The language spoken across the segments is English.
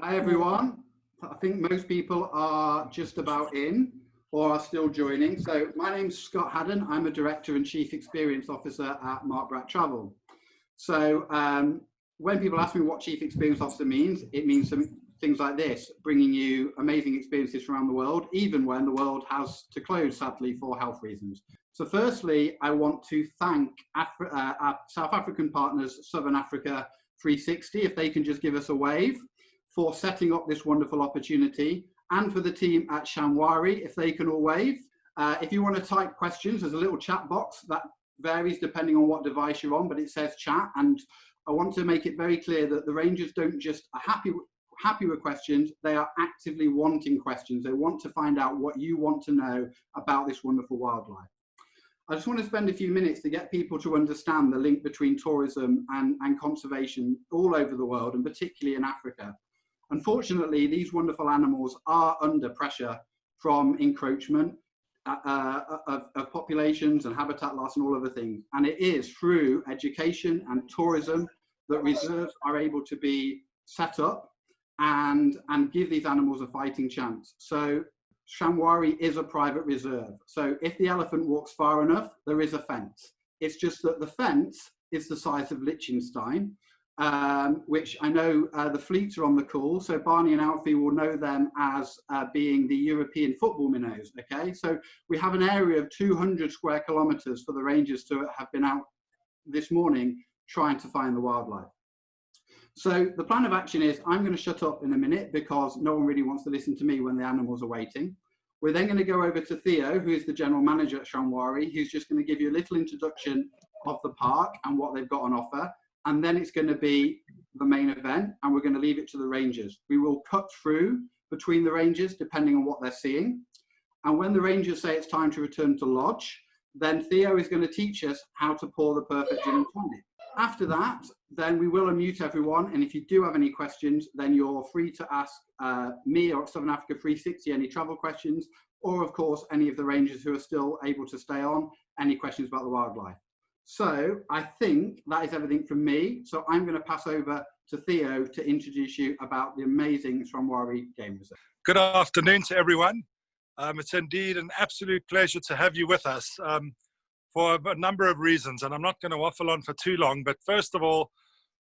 Hi everyone. I think most people are just about in or are still joining. So my name's Scott Haddon. I'm a Director and Chief Experience Officer at Mark Bratt Travel. So when people ask me what Chief Experience Officer means, it means some things like this, bringing you amazing experiences from around the world, even when the world has to close, sadly, for health reasons. So firstly, I want to thank our South African partners, Southern Africa 360, if they can just give us a wave, for setting up this wonderful opportunity, and for the team at Shamwari, if they can all wave. If you want to type questions, there's a little chat box that varies depending on what device you're on, but it says chat. And I want to make it very clear that the Rangers don't just are happy with questions, they are actively wanting questions. They want to find out what you want to know about this wonderful wildlife. I just want to spend a few minutes to get people to understand the link between tourism and conservation all over the world, and particularly in Africa. Unfortunately, these wonderful animals are under pressure from encroachment of populations and habitat loss and all other things. And it is through education and tourism that reserves are able to be set up and give these animals a fighting chance. So Shamwari is a private reserve. So if the elephant walks far enough, there is a fence. It's just that the fence is the size of Liechtenstein, which I know the fleets are on the call. So Barney and Alfie will know them as being the European football minnows, okay? So we have an area of 200 square kilometers for the Rangers to have been out this morning trying to find the wildlife. So the plan of action is I'm going to shut up in a minute because no one really wants to listen to me when the animals are waiting. We're then going to go over to Theo, who is the general manager at Shamwari, who's just going to give you a little introduction of the park and what they've got on offer. And then it's going to be the main event, and we're going to leave it to the Rangers. We will cut through between the Rangers depending on what they're seeing. And when the Rangers say it's time to return to lodge, then Theo is going to teach us how to pour the perfect gin and tonic. After that, then we will unmute everyone. And if you do have any questions, then you're free to ask me or Southern Africa 360 any travel questions, or of course, any of the Rangers who are still able to stay on, any questions about the wildlife. So I think that is everything from me. So I'm going to pass over to Theo to introduce you about the amazing Shamwari Game Reserve. Good afternoon to everyone. It's indeed an absolute pleasure to have you with us for a number of reasons, and I'm not going to waffle on for too long. But first of all,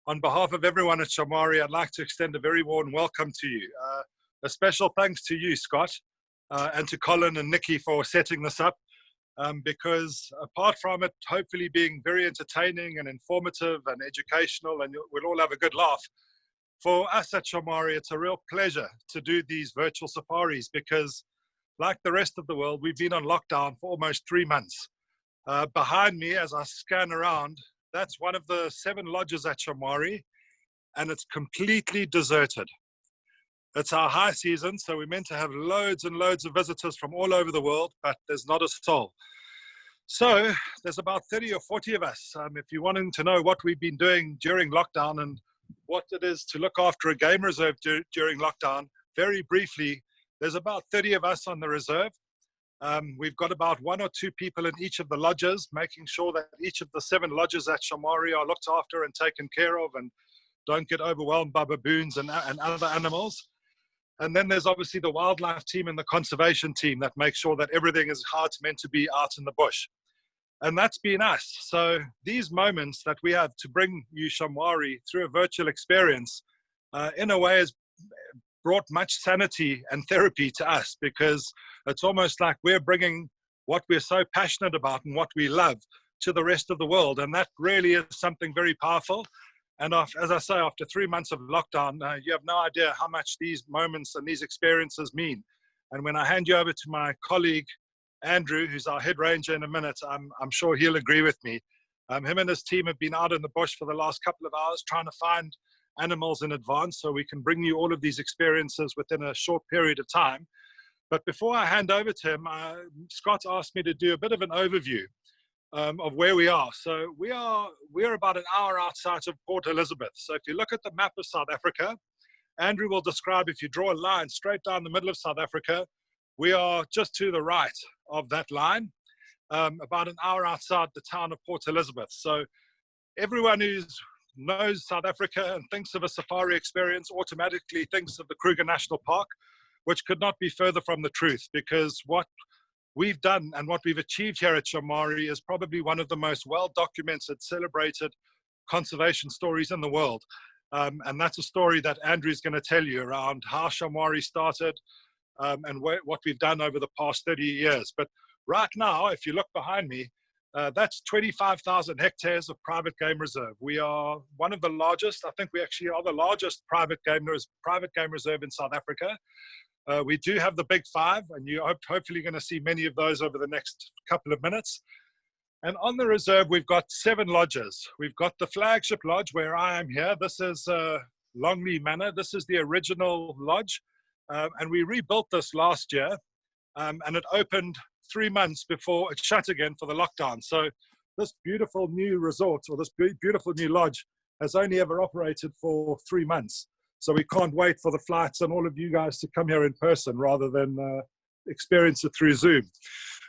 on behalf of everyone at Shamwari, I'd like to extend a very warm welcome to you. A special thanks to you, Scott, and to Colin and Nikki for setting this up. Because apart from it hopefully being very entertaining and informative and educational, and we'll all have a good laugh, for us at Shamwari, it's a real pleasure to do these virtual safaris because, like the rest of the world, we've been on lockdown for almost 3 months. Behind me, as I scan around, that's one of the 7 lodges at Shamwari, and it's completely deserted. It's our high season, so we're meant to have loads and loads of visitors from all over the world, but there's not a soul. So there's about 30 or 40 of us. If you're wanting to know what we've been doing during lockdown and what it is to look after a game reserve during lockdown, very briefly, there's about 30 of us on the reserve. We've got about 1 or 2 people in each of the lodges, making sure that each of the 7 lodges at Shamwari are looked after and taken care of and don't get overwhelmed by baboons and other animals. And then there's obviously the wildlife team and the conservation team that make sure that everything is how it's meant to be out in the bush. And that's been us. So these moments that we have to bring you Shamwari through a virtual experience, in a way has brought much sanity and therapy to us, because it's almost like we're bringing what we're so passionate about and what we love to the rest of the world. And that really is something very powerful. And as I say, after 3 months of lockdown, you have no idea how much these moments and these experiences mean. And when I hand you over to my colleague, Andrew, who's our head ranger in a minute, I'm sure he'll agree with me. Him and his team have been out in the bush for the last couple of hours trying to find animals in advance so we can bring you all of these experiences within a short period of time. But before I hand over to him, Scott asked me to do a bit of an overview of where we are. So we're about an hour outside of Port Elizabeth. So if you look at the map of South Africa, Andrew will describe, if you draw a line straight down the middle of South Africa, we are just to the right of that line, about an hour outside the town of Port Elizabeth. So everyone who's knows South Africa and thinks of a safari experience automatically thinks of the Kruger National Park, which could not be further from the truth, because what we've done and what we've achieved here at Shamwari is probably one of the most well-documented, celebrated conservation stories in the world. And that's a story that Andrew's going to tell you around how Shamwari started and what we've done over the past 30 years. But right now, if you look behind me, that's 25,000 hectares of private game reserve. We are one of the largest, I think we actually are the largest private game reserve in South Africa. We do have the big five, and you're hopefully going to see many of those over the next couple of minutes. And on the reserve, we've got 7 lodges. We've got the flagship lodge where I am here. This is Longley Manor. This is the original lodge. And we rebuilt this last year, and it opened 3 months before it shut again for the lockdown. So this beautiful new resort, or this beautiful new lodge, has only ever operated for 3 months. So we can't wait for the flights and all of you guys to come here in person rather than experience it through Zoom.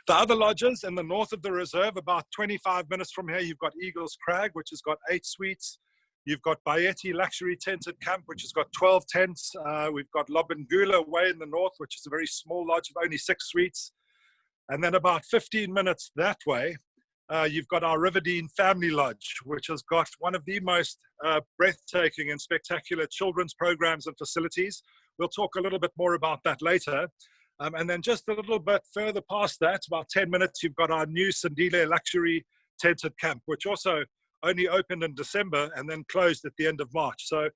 The other lodges in the north of the reserve, about 25 minutes from here, you've got Eagles Crag, which has got 8 suites. You've got Bayeti Luxury Tented Camp, which has got 12 tents. We've got Lobengula way in the north, which is a very small lodge of only 6 suites. And then about 15 minutes that way, you've got our Riverdene Family Lodge, which has got one of the most breathtaking and spectacular children's programs and facilities. We'll talk a little bit more about that later. And then just a little bit further past that, about 10 minutes, you've got our new Sandile Luxury Tented Camp, which also only opened in December and then closed at the end of March. So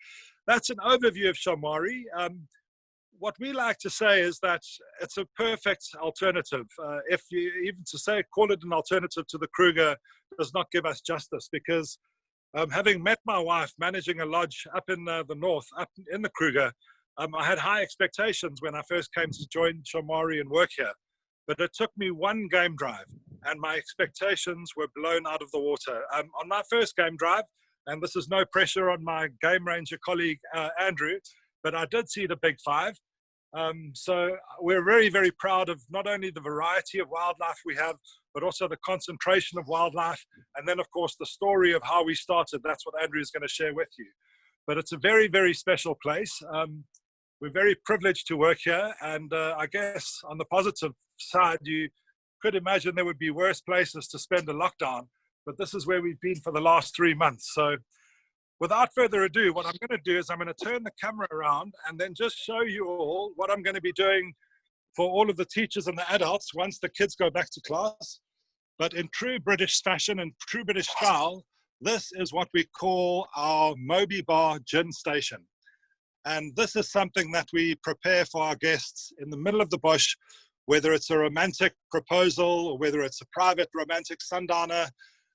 that's an overview of Shamwari. What we like to say is that it's a perfect alternative. If you even to say, call it an alternative to the Kruger does not give us justice, because having met my wife managing a lodge up in the north, up in the Kruger, I had high expectations when I first came to join Shamwari and work here. But it took me 1 game drive and my expectations were blown out of the water. On my first game drive, and this is no pressure on my game ranger colleague, Andrew, but I did see the big 5. So we're very, very proud of not only the variety of wildlife we have, but also the concentration of wildlife. And then, of course, the story of how we started. That's what Andrew is going to share with you. But it's a very, very special place. We're very privileged to work here. And I guess on the positive side, you could imagine there would be worse places to spend a lockdown. But this is where we've been for the last 3 months. So without further ado, what I'm going to do is I'm going to turn the camera around and then just show you all what I'm going to be doing for all of the teachers and the adults once the kids go back to class. But in true British fashion and true British style, this is what we call our Moby Bar gin station. And this is something that we prepare for our guests in the middle of the bush, whether it's a romantic proposal or whether it's a private romantic sundowner,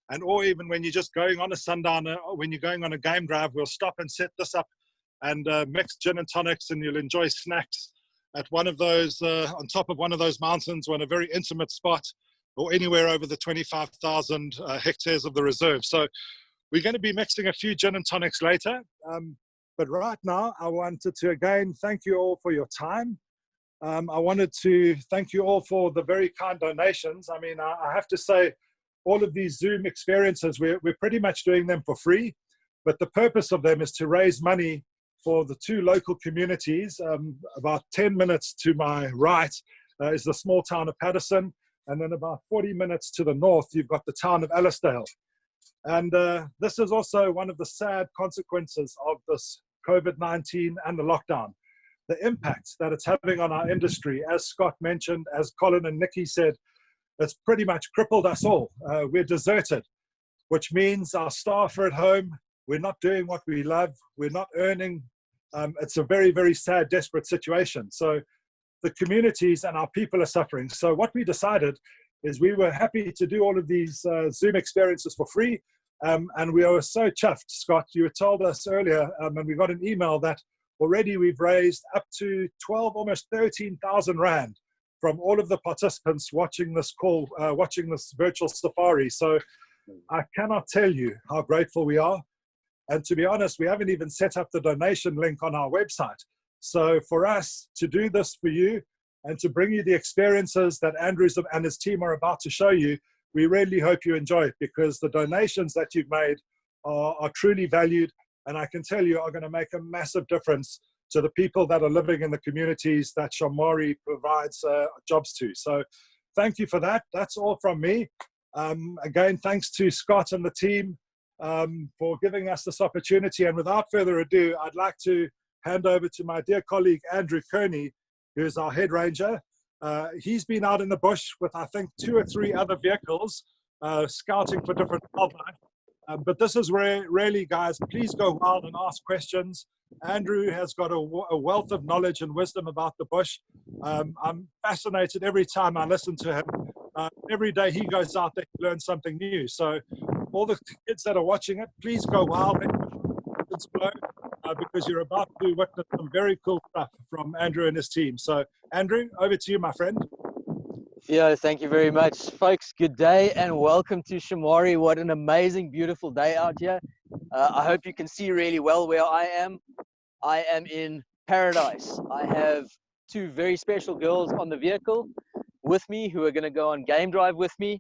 and or even when you're just going on a sundowner or when you're going on a game drive, we'll stop and set this up and mix gin and tonics, and you'll enjoy snacks at one of those, on top of one of those mountains or in a very intimate spot, or anywhere over the 25,000 hectares of the reserve. So we're going to be mixing a few gin and tonics later. But right now, I wanted to again thank you all for your time. I wanted to thank you all for the very kind donations. I mean, I have to say, all of these Zoom experiences, we're pretty much doing them for free. But the purpose of them is to raise money for the 2 local communities. About 10 minutes to my right is the small town of Paterson. And then about 40 minutes to the north, you've got the town of Allisdale. And this is also one of the sad consequences of this COVID-19 and the lockdown. The impact that it's having on our industry, as Scott mentioned, as Colin and Nikki said, it's pretty much crippled us all. We're deserted, which means our staff are at home. We're not doing what we love. We're not earning. It's a very, very sad, desperate situation. So the communities and our people are suffering. So what we decided is we were happy to do all of these Zoom experiences for free. And we were so chuffed, Scott. You told us earlier, and we got an email that already we've raised up to 12, almost 13,000 Rand from all of the participants watching this call, watching this virtual safari. So I cannot tell you how grateful we are. And to be honest, we haven't even set up the donation link on our website. So for us to do this for you and to bring you the experiences that Andrews and his team are about to show you, we really hope you enjoy it, because the donations that you've made are truly valued, and I can tell you are going to make a massive difference to the people that are living in the communities that Shamwari provides jobs to. So thank you for that. That's all from me. Again, thanks to Scott and the team for giving us this opportunity. And without further ado, I'd like to hand over to my dear colleague, Andrew Kearney, who is our head ranger. He's been out in the bush with, I think, 2 or 3 other vehicles, scouting for different wildlife. But this is where, really, guys, please go wild and ask questions. Andrew has got a wealth of knowledge and wisdom about the bush. I'm fascinated every time I listen to him. Every day he goes out there to learn something new. So all the kids that are watching it, please go wild and explode, because you're about to witness some very cool stuff from Andrew and his team. So Andrew, over to you, my friend. Theo, thank you very much. Folks, good day and welcome to Shamwari. What an amazing, beautiful day out here. I hope you can see really well where I am. I am in paradise. I have 2 very special girls on the vehicle with me who are going to go on game drive with me,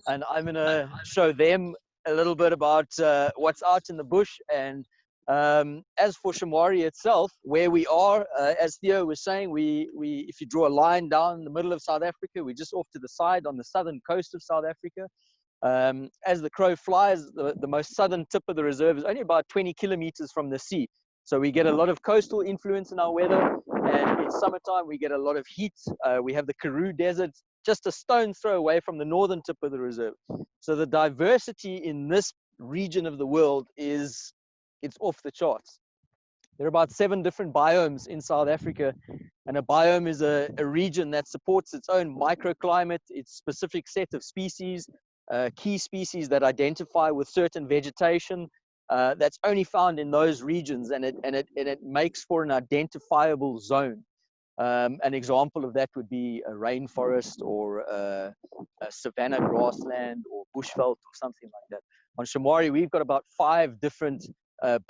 and I'm going to show them a little bit about what's out in the bush. And as for Shamwari itself, where we are, as Theo was saying, we if you draw a line down the middle of South Africa, we're just off to the side on the southern coast of South Africa. As the crow flies, the most southern tip of the reserve is only about 20 kilometers from the sea. So we get a lot of coastal influence in our weather, and in summertime we get a lot of heat. We have the Karoo Desert just a stone's throw away from the northern tip of the reserve. So the diversity in this region of the world it's off the charts. There are about 7 different biomes in South Africa, and a biome is a region that supports its own microclimate, its specific set of species, key species that identify with certain vegetation that's only found in those regions, and it makes for an identifiable zone. An example of that would be a rainforest or a savanna grassland or bushveld or something like that. On Shamwari, we've got about 5 different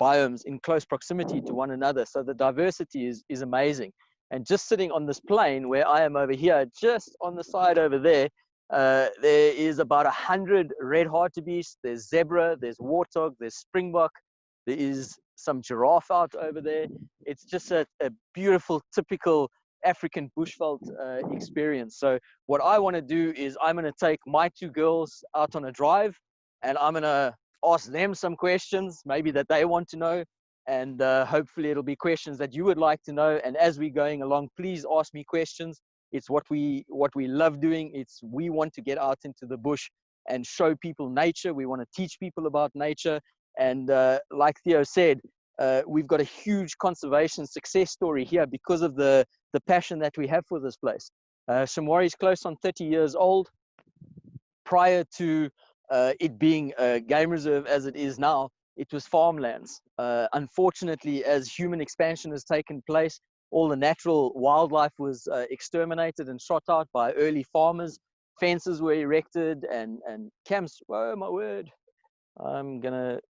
biomes in close proximity to one another. So the diversity is amazing. And just sitting on this plain where I am over here, just on the side over there, there is about 100 red hartebeest, there's zebra, there's warthog, there's springbok, there is some giraffe out over there. It's just a beautiful, typical African bushveld experience. So what I want to do is I'm going to take my 2 girls out on a drive, and I'm going to ask them some questions, maybe that they want to know, and hopefully it'll be questions that you would like to know. And as we're going along, please ask me questions. It's what we love doing. We want to get out into the bush and show people nature. We want to teach people about nature. And like Theo said, we've got a huge conservation success story here because of the passion that we have for this place. Shamwari is close on 30 years old. Prior to it being a game reserve as it is now, it was farmlands. Unfortunately, as human expansion has taken place, all the natural wildlife was exterminated and shot out by early farmers. Fences were erected and camps. Oh my word! I'm gonna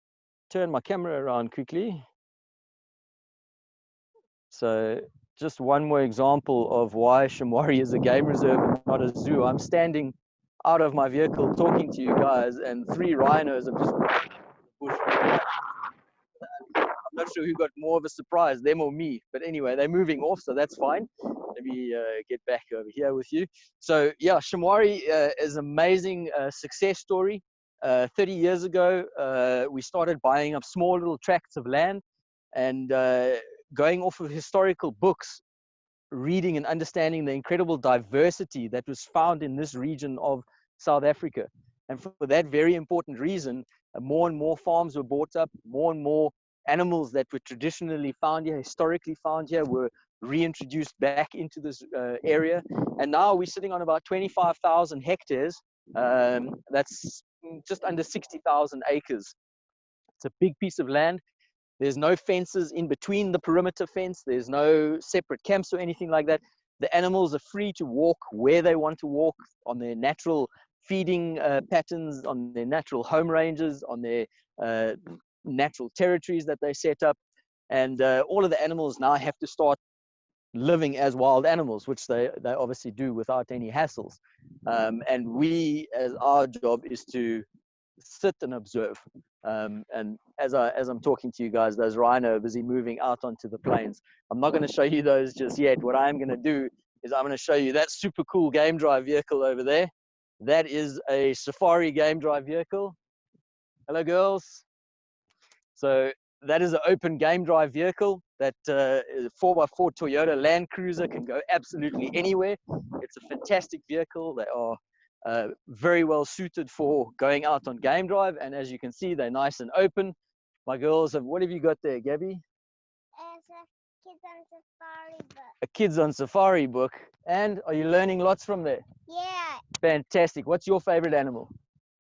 turn my camera around quickly. So just one more example of why Shamwari is a game reserve and not a zoo. I'm standing out of my vehicle talking to you guys, and 3 rhinos have just walked in the bush. I'm not sure who got more of a surprise, them or me. But anyway, they're moving off, so that's fine. Let me get back over here with you. So yeah, Shamwari is an amazing success story. 30 years ago, we started buying up small little tracts of land and going off of historical books, reading and understanding the incredible diversity that was found in this region of South Africa. And for that very important reason, more and more farms were bought up, more and more animals that were traditionally found here, historically found here, were reintroduced back into this area. And now we're sitting on about 25,000 hectares. That's just under 60,000 acres. It's a big piece of land. There's no fences in between the perimeter fence. There's no separate camps or anything like that. The animals are free to walk where they want to walk on their natural feeding patterns, on their natural home ranges, on their natural territories that they set up. And all of the animals now have to start living as wild animals, which they obviously do without any hassles. And we, as our job, is to sit and observe. And as I'm talking to you guys, those rhino are busy moving out onto the plains. I'm not going to show you those just yet. What I'm going to do is I'm going to show you that super cool game drive vehicle over there. That is a safari game drive vehicle. Hello, girls. So that is an open game drive vehicle that is a 4x4 Toyota Land Cruiser, can go absolutely anywhere. It's a fantastic vehicle. They are very well suited for going out on game drive, and as you can see, they're nice and open. My girls have, what have you got there, Gabby? It's a Kids on Safari book. A Kids on Safari book. And are you learning lots from there? Yeah, Fantastic. What's your favorite animal?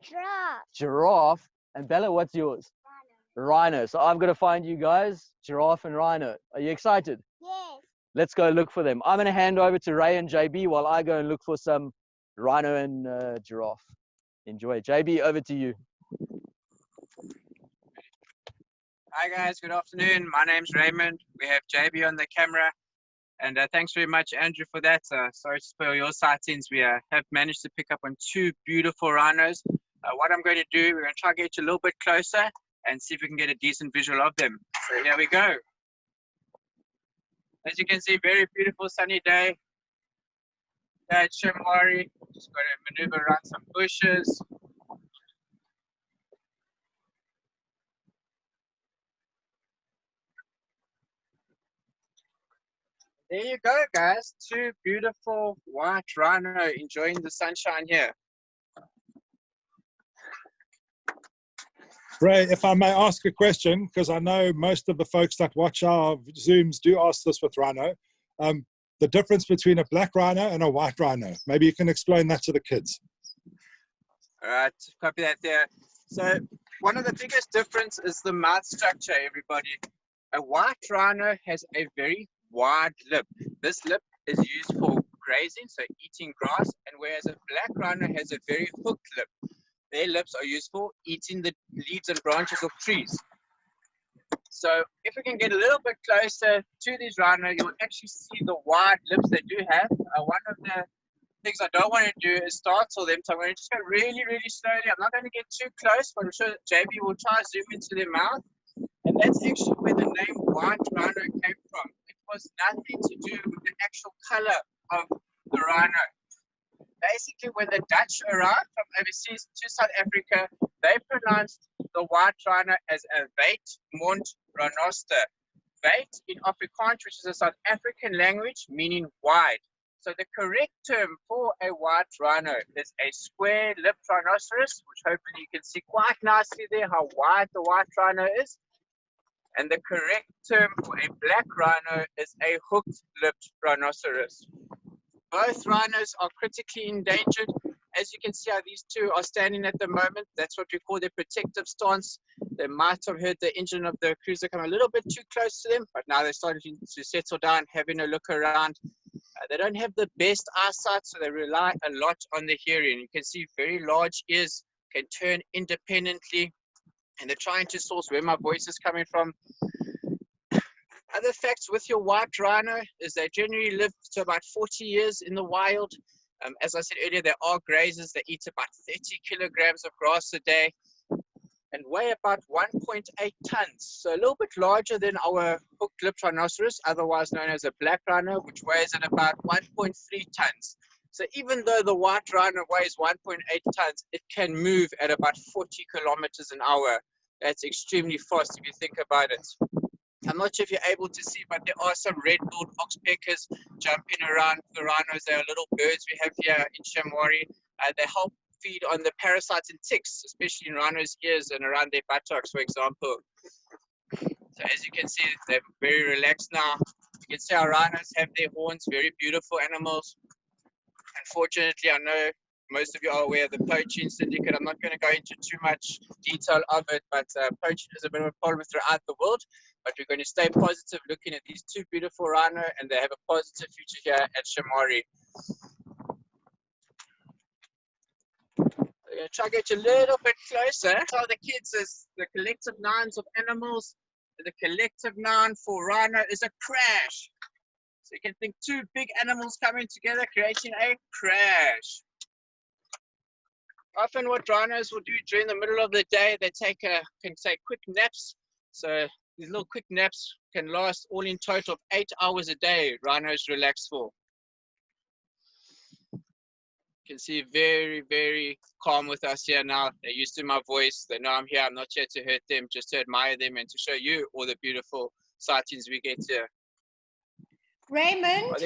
giraffe. Giraffe. And Bella, what's yours? Rhino. So I've got to find you guys, giraffe and rhino. Are you excited? Yes. Let's go look for them. I'm going to hand over to Ray and JB while I go and look for some rhino and giraffe. Enjoy. JB, over to you. Hi guys, good afternoon. My name's Raymond. We have JB on the camera, and thanks very much, Andrew, for that. Sorry to spoil your sightings. We have managed to pick up on 2 beautiful rhinos. What I'm going to do, we're going to try to get you a little bit closer and see if we can get a decent visual of them. So here we go. As you can see, very beautiful sunny day. Here at Shamwari, just got to maneuver around some bushes. There you go, guys. 2 beautiful white rhino enjoying the sunshine here. Ray, if I may ask a question, because I know most of the folks that watch our Zooms do ask this with rhino, the difference between a black rhino and a white rhino. Maybe you can explain that to the kids. All right, copy that there. So one of the biggest difference is the mouth structure, everybody. A white rhino has a very wide lip. This lip is used for grazing, so eating grass, and whereas a black rhino has a very hooked lip. Their lips are used for eating the leaves and branches of trees. So if we can get a little bit closer to these rhino, you'll actually see the wide lips they do have. One of the things I don't want to do is startle them, so I'm going to just go really, really slowly. I'm not going to get too close, but I'm sure JB will try to zoom into their mouth. And that's actually where the name white rhino came from. It was nothing to do with the actual color of the rhino. Basically, when the Dutch arrived from overseas to South Africa, they pronounced the white rhino as a wit mond rhinoster. Wit in Afrikaans, which is a South African language, meaning wide. So the correct term for a white rhino is a square-lipped rhinoceros, which hopefully you can see quite nicely there how wide the white rhino is. And the correct term for a black rhino is a hooked-lipped rhinoceros. Both rhinos are critically endangered. As you can see how these 2 are standing at the moment, that's what we call their protective stance. They might have heard the engine of the cruiser come a little bit too close to them, but now they're starting to settle down, having a look around. They don't have the best eyesight, so they rely a lot on the hearing. You can see very large ears, can turn independently, and they're trying to source where my voice is coming from. Other facts with your white rhino is they generally live to about 40 years in the wild. As I said earlier, they are grazers. They eat about 30 kilograms of grass a day and weigh about 1.8 tons. So a little bit larger than our hooked-lipped rhinoceros, otherwise known as a black rhino, which weighs at about 1.3 tons. So even though the white rhino weighs 1.8 tons, it can move at about 40 kilometers an hour. That's extremely fast if you think about it. I'm not sure if you're able to see, but there are some red-billed oxpeckers jumping around the rhinos. They are little birds we have here in Shamwari. They help feed on the parasites and ticks, especially in rhinos' ears and around their buttocks, for example. So as you can see, they're very relaxed now. You can see our rhinos have their horns, very beautiful animals. Unfortunately, I know most of you are aware of the poaching syndicate. I'm not going to go into too much detail of it, but poaching is a bit of a problem throughout the world. But we're going to stay positive looking at these 2 beautiful rhino, and they have a positive future here at Shamwari. We're going to try to get you a little bit closer. Tell the kids is the collective nouns of animals. The collective noun for rhino is a crash. So you can think 2 big animals coming together, creating a crash. often what rhinos will do during the middle of the day, they can take quick naps. So these little quick naps can last all in total of 8 hours a day. Rhinos relax for. You can see very, very calm with us here now. They're used to my voice. They know I'm here. I'm not here to hurt them, just to admire them and to show you all the beautiful sightings we get here. Raymond,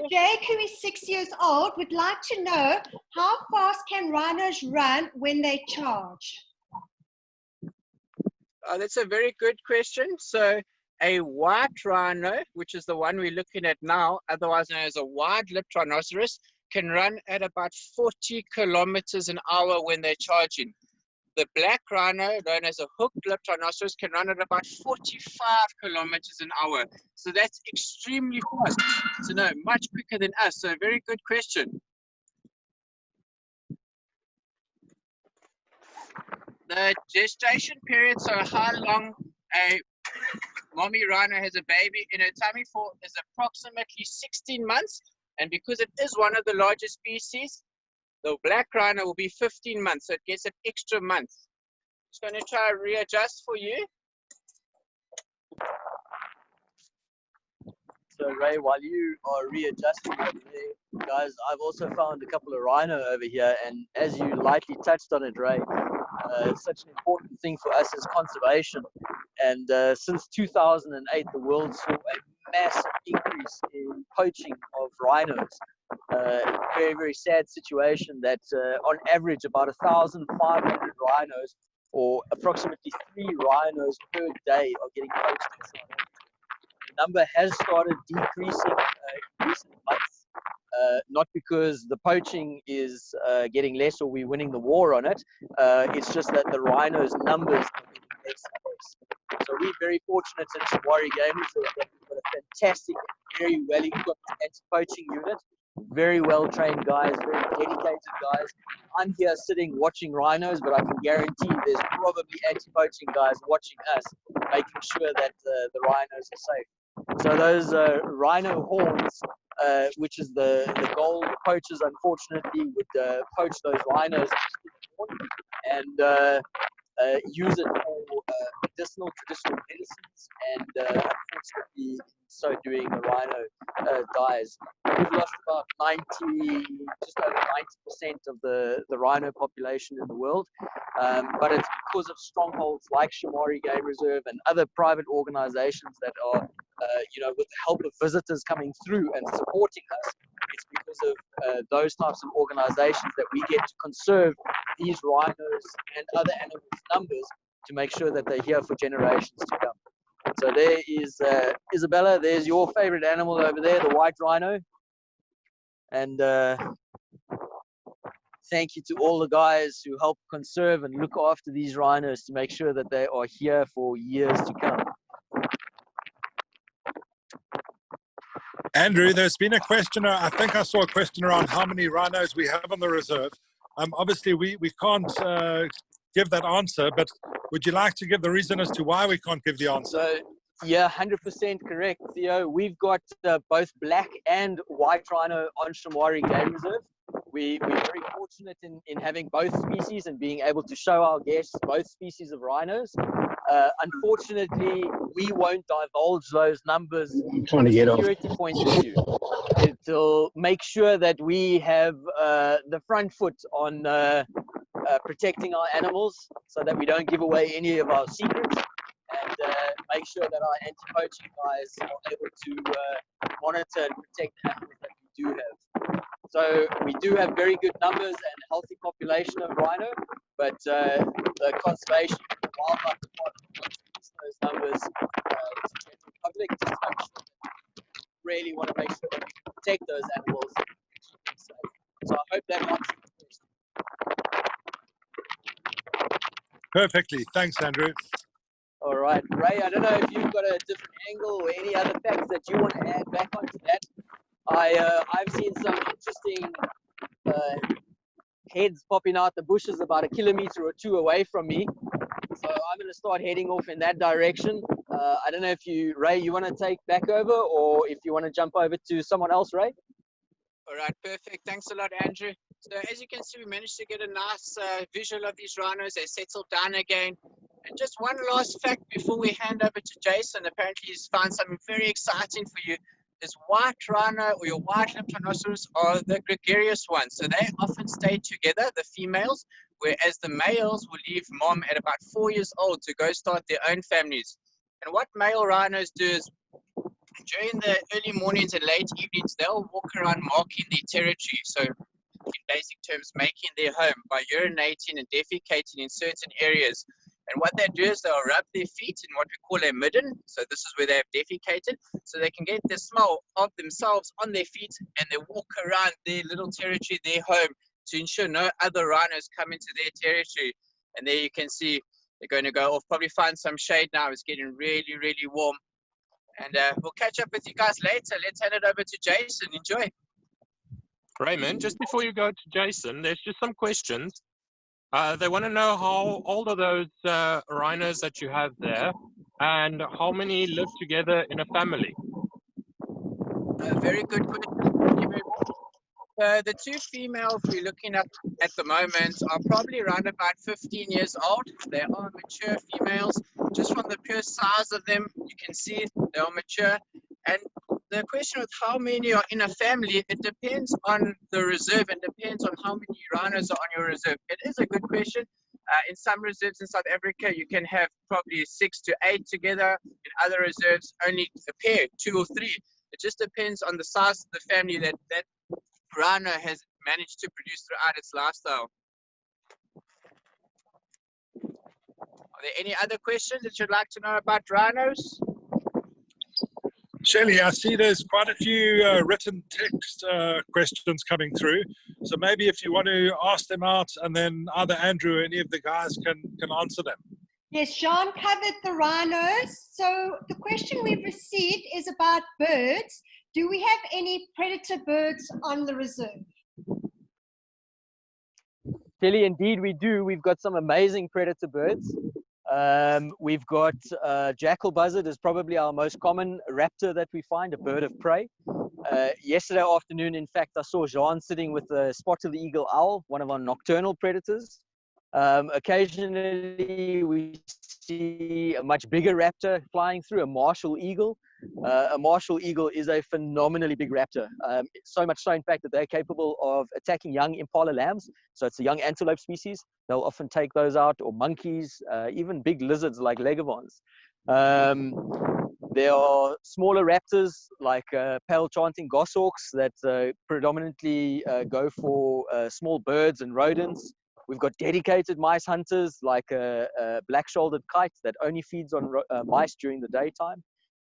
Jake, who is 6 years old, would like to know how fast can rhinos run when they charge? That's a very good question. So a white rhino, which is the one we're looking at now, otherwise known as a wide-lipped rhinoceros, can run at about 40 kilometers an hour when they're charging. The black rhino, known as a hooked-lipped rhinoceros, can run at about 45 kilometers an hour. So that's extremely fast. So no, much quicker than us. So very good question. The gestation period, so how long a mommy rhino has a baby in her tummy for, is approximately 16 months. And because it is one of the largest species, the black rhino will be 15 months, so it gets an extra month. Just going to try to readjust for you. So Ray, while you are readjusting over there, guys, I've also found a couple of rhino over here, and as you lightly touched on it, Ray, it's such an important thing for us as conservation. And since 2008, the world saw a massive increase in poaching of rhinos. Very, very sad situation that on average about 1,500 rhinos, or approximately 3 rhinos per day, are getting poached in South Africa. The number has started decreasing in recent months, not because the poaching is getting less or we're winning the war on it. It's just that the rhinos' numbers are getting less and less. So we're very fortunate in Shamwari Game Reserve that we've got a fantastic, very well-equipped anti-poaching unit. Very well-trained guys, very dedicated guys. I'm here sitting watching rhinos, but I can guarantee there's probably anti-poaching guys watching us, making sure that the rhinos are safe. So those rhino horns, which is the goal, the poachers unfortunately would poach those rhinos and use it for medicinal, traditional medicines, and unfortunately, in so doing, the rhino dies. We've lost about just over 90% of the rhino population in the world, but it's because of strongholds like Shamwari Game Reserve and other private organizations that are, with the help of visitors coming through and supporting us. It's because of those types of organizations that we get to conserve these rhinos and other animals' numbers to make sure that they're here for generations to come. So there is Isabella, there's your favorite animal over there, the white rhino. And thank you to all the guys who help conserve and look after these rhinos to make sure that they are here for years to come. Andrew, there's been a question, I think I saw a question around how many rhinos we have on the reserve. Obviously, we can't give that answer, but would you like to give the reason as to why we can't give the answer? So, yeah, 100% correct, Theo. We've got both black and white rhino on Shamwari Game Reserve. We're very fortunate in having both species and being able to show our guests both species of rhinos. Unfortunately, we won't divulge those numbers from a security point of view. It'll make sure that we have the front foot on protecting our animals so that we don't give away any of our secrets, and make sure that our anti-poaching guys are able to monitor and protect the animals that we do have. So we do have very good numbers and a healthy population of rhino, but the conservation wildlife department wants to use those numbers to the general public, just to make sure that we really want to make sure that we can protect those animals and keep them safe. So I hope that answers the question. Perfectly. Thanks, Andrew. All right, Ray, I don't know if you've got a different angle or any other facts that you want to add back onto that. I've seen some interesting heads popping out the bushes about 1 kilometer or 2 away from me. So I'm going to start heading off in that direction. I don't know if Ray, you want to take back over, or if you want to jump over to someone else, Ray? All right, perfect. Thanks a lot, Andrew. So as you can see, we managed to get a nice visual of these rhinos. They settled down again. And just one last fact before we hand over to Jason, apparently he's found something very exciting for you, is white rhino or your white-lipped rhinoceros are the gregarious ones. So they often stay together, the females, whereas the males will leave mom at about 4 years old to go start their own families. And what male rhinos do is during the early mornings and late evenings, they'll walk around marking their territory. So in basic terms, making their home by urinating and defecating in certain areas. And what they do is they'll rub their feet in what we call a midden. So this is where they have defecated. So they can get the smell of themselves on their feet and they walk around their little territory, their home, to ensure no other rhinos come into their territory. And there you can see they're going to go off, probably find some shade now. It's getting really, really warm. And we'll catch up with you guys later. Let's hand it over to Jason. Enjoy. Raymond, just before you go to Jason, there's just some questions. They want to know how old are those rhinos that you have there, and how many live together in a family? Very good question. Thank you very much. The two females we're looking at the moment are probably around about 15 years old. They are mature females. Just from the pure size of them, you can see they are mature. And the question of how many are in a family, it depends on the reserve and depends on how many rhinos are on your reserve. It is a good question. In some reserves in South Africa, you can have probably 6 to 8 together. In other reserves, only a pair, 2 or 3. It just depends on the size of the family that rhino has managed to produce throughout its lifestyle. Are there any other questions that you'd like to know about rhinos? Shelley, I see there's quite a few written text questions coming through. So maybe if you want to ask them out, and then either Andrew or any of the guys can answer them. Yes, Sean covered the rhinos. So the question we've received is about birds. Do we have any predator birds on the reserve? Kelly, indeed we do. We've got some amazing predator birds. We've got jackal buzzard is probably our most common raptor that we find, a bird of prey. Yesterday afternoon, in fact, I saw Jean sitting with a spotted eagle owl, one of our nocturnal predators. Occasionally we see a much bigger raptor flying through, a martial eagle. A martial eagle is a phenomenally big raptor. So much so, in fact, that they're capable of attacking young impala lambs. So it's a young antelope species. They'll often take those out, or monkeys, even big lizards like legavons. There are smaller raptors like pale chanting goshawks that predominantly go for small birds and rodents. We've got dedicated mice hunters like a black-shouldered kite that only feeds on mice during the daytime.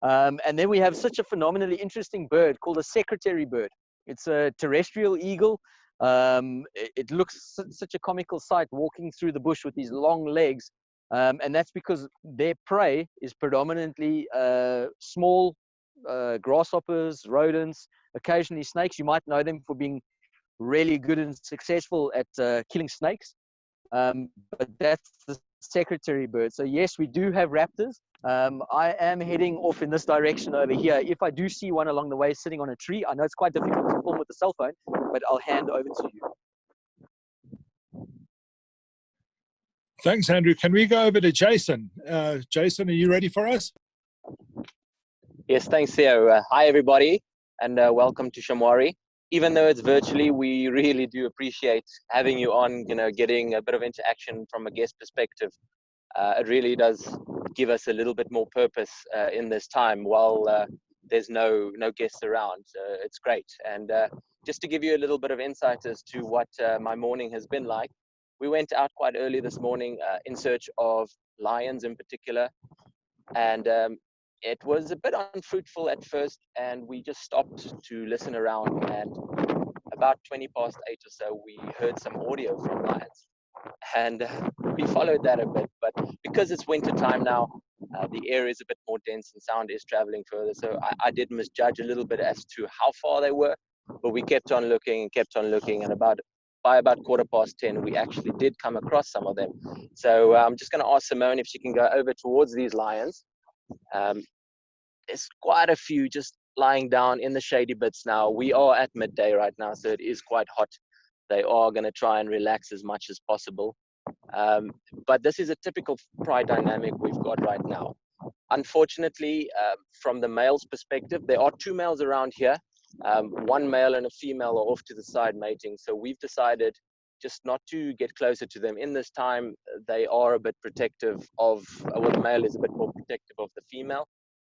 And then we have such a phenomenally interesting bird called a secretary bird. It's a terrestrial eagle. It looks such a comical sight walking through the bush with these long legs. And that's because their prey is predominantly small grasshoppers, rodents, occasionally snakes. You might know them for being really good and successful at killing snakes. But that's the secretary bird. So yes, we do have raptors. I am heading off in this direction over here. If I do see one along the way sitting on a tree, I know it's quite difficult to film with a cell phone, but I'll hand over to you. Thanks, Andrew. Can we go over to Jason? Jason, are you ready for us? Yes, thanks, Theo. Hi, everybody, and welcome to Shamwari. Even though it's virtually, we really do appreciate having you on, getting a bit of interaction from a guest perspective. It really does give us a little bit more purpose in this time while there's no guests around. It's great. And just to give you a little bit of insight as to what my morning has been like, we went out quite early this morning in search of lions in particular. And it was a bit unfruitful at first, and we just stopped to listen around, and about 20 past 8 or so, we heard some audio from lions. And we followed that a bit, but because it's winter time now, the air is a bit more dense and sound is traveling further. So I did misjudge a little bit as to how far they were, but we kept on looking, and by about 10:15, we actually did come across some of them. So I'm just going to ask Simone if she can go over towards these lions. There's quite a few just lying down in the shady bits now. We are at midday right now, so it is quite hot. they are going to try and relax as much as possible. But this is a typical pride dynamic we've got right now. Unfortunately, from the male's perspective, there are two males around here. One male and a female are off to the side mating. So we've decided just not to get closer to them. In this time, they are a bit protective of, well, the male is a bit more protective of the female.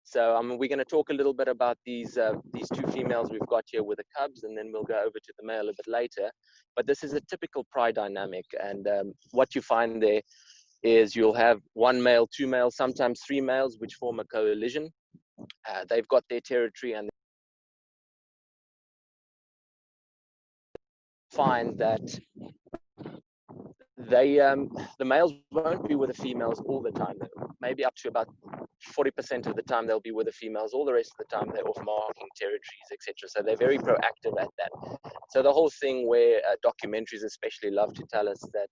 So we're going to talk a little bit about these two females we've got here with the cubs, and then we'll go over to the male a bit later. But this is a typical pride dynamic, and what you find there is you'll have one male, two males, sometimes three males, which form a coalition. They've got their territory, and find that they the males won't be with the females all the time. Maybe up to about 40% of the time they'll be with the females. All the rest of the time they're off marking territories, etc. So they're very proactive at that. So the whole thing where documentaries especially love to tell us that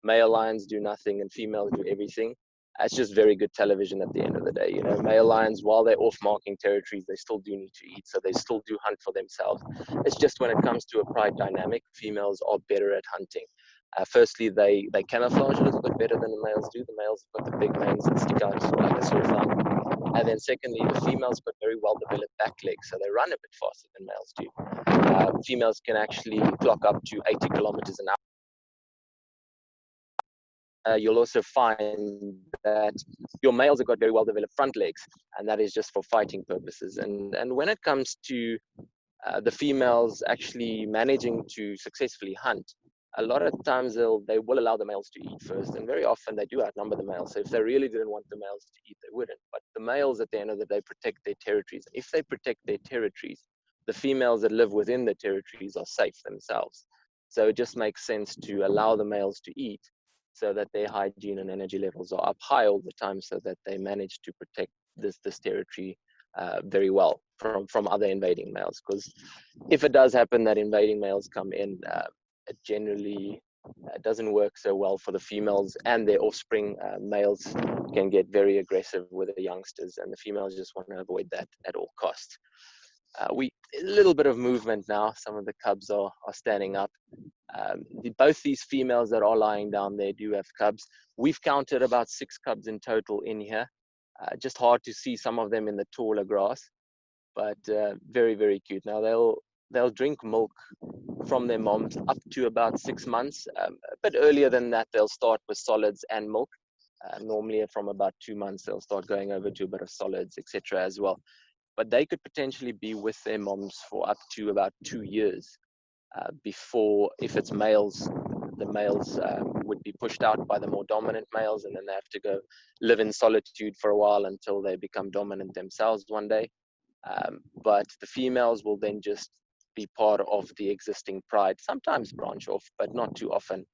male lions do nothing and females do everything, it's just very good television at the end of the day. You know, male lions, while they're off marking territories, they still do need to eat, so they still do hunt for themselves. It's just when it comes to a pride dynamic, females are better at hunting. Firstly, they camouflage a little bit better than the males do. The males have got the big manes that stick out like a sore thumb. And then secondly, the females got very well developed back legs, so they run a bit faster than males do. Females can actually clock up to 80 kilometers an hour. You'll also find that your males have got very well developed front legs, and that is just for fighting purposes. And when it comes to the females actually managing to successfully hunt, a lot of times they will allow the males to eat first, and very often they do outnumber the males. So if they really didn't want the males to eat, they wouldn't. But the males at the end of the day protect their territories. If they protect their territories, the females that live within the territories are safe themselves. So it just makes sense to allow the males to eat so that their hygiene and energy levels are up high all the time, so that they manage to protect this territory very well from other invading males. Because if it does happen that invading males come in, it generally doesn't work so well for the females and their offspring. Males can get very aggressive with the youngsters, and the females just want to avoid that at all costs. A little bit of movement now. Some of the cubs are standing up. Both these females that are lying down there do have cubs. We've counted about 6 cubs in total in here. Just hard to see some of them in the taller grass, but very, very cute. Now they'll drink milk from their moms up to about 6 months. A bit earlier than that, they'll start with solids and milk. Normally from about 2 months, they'll start going over to a bit of solids, etc. as well. But they could potentially be with their moms for up to about 2 years before, if it's males, the males would be pushed out by the more dominant males, and then they have to go live in solitude for a while until they become dominant themselves one day. But the females will then just be part of the existing pride, sometimes branch off, but not too often.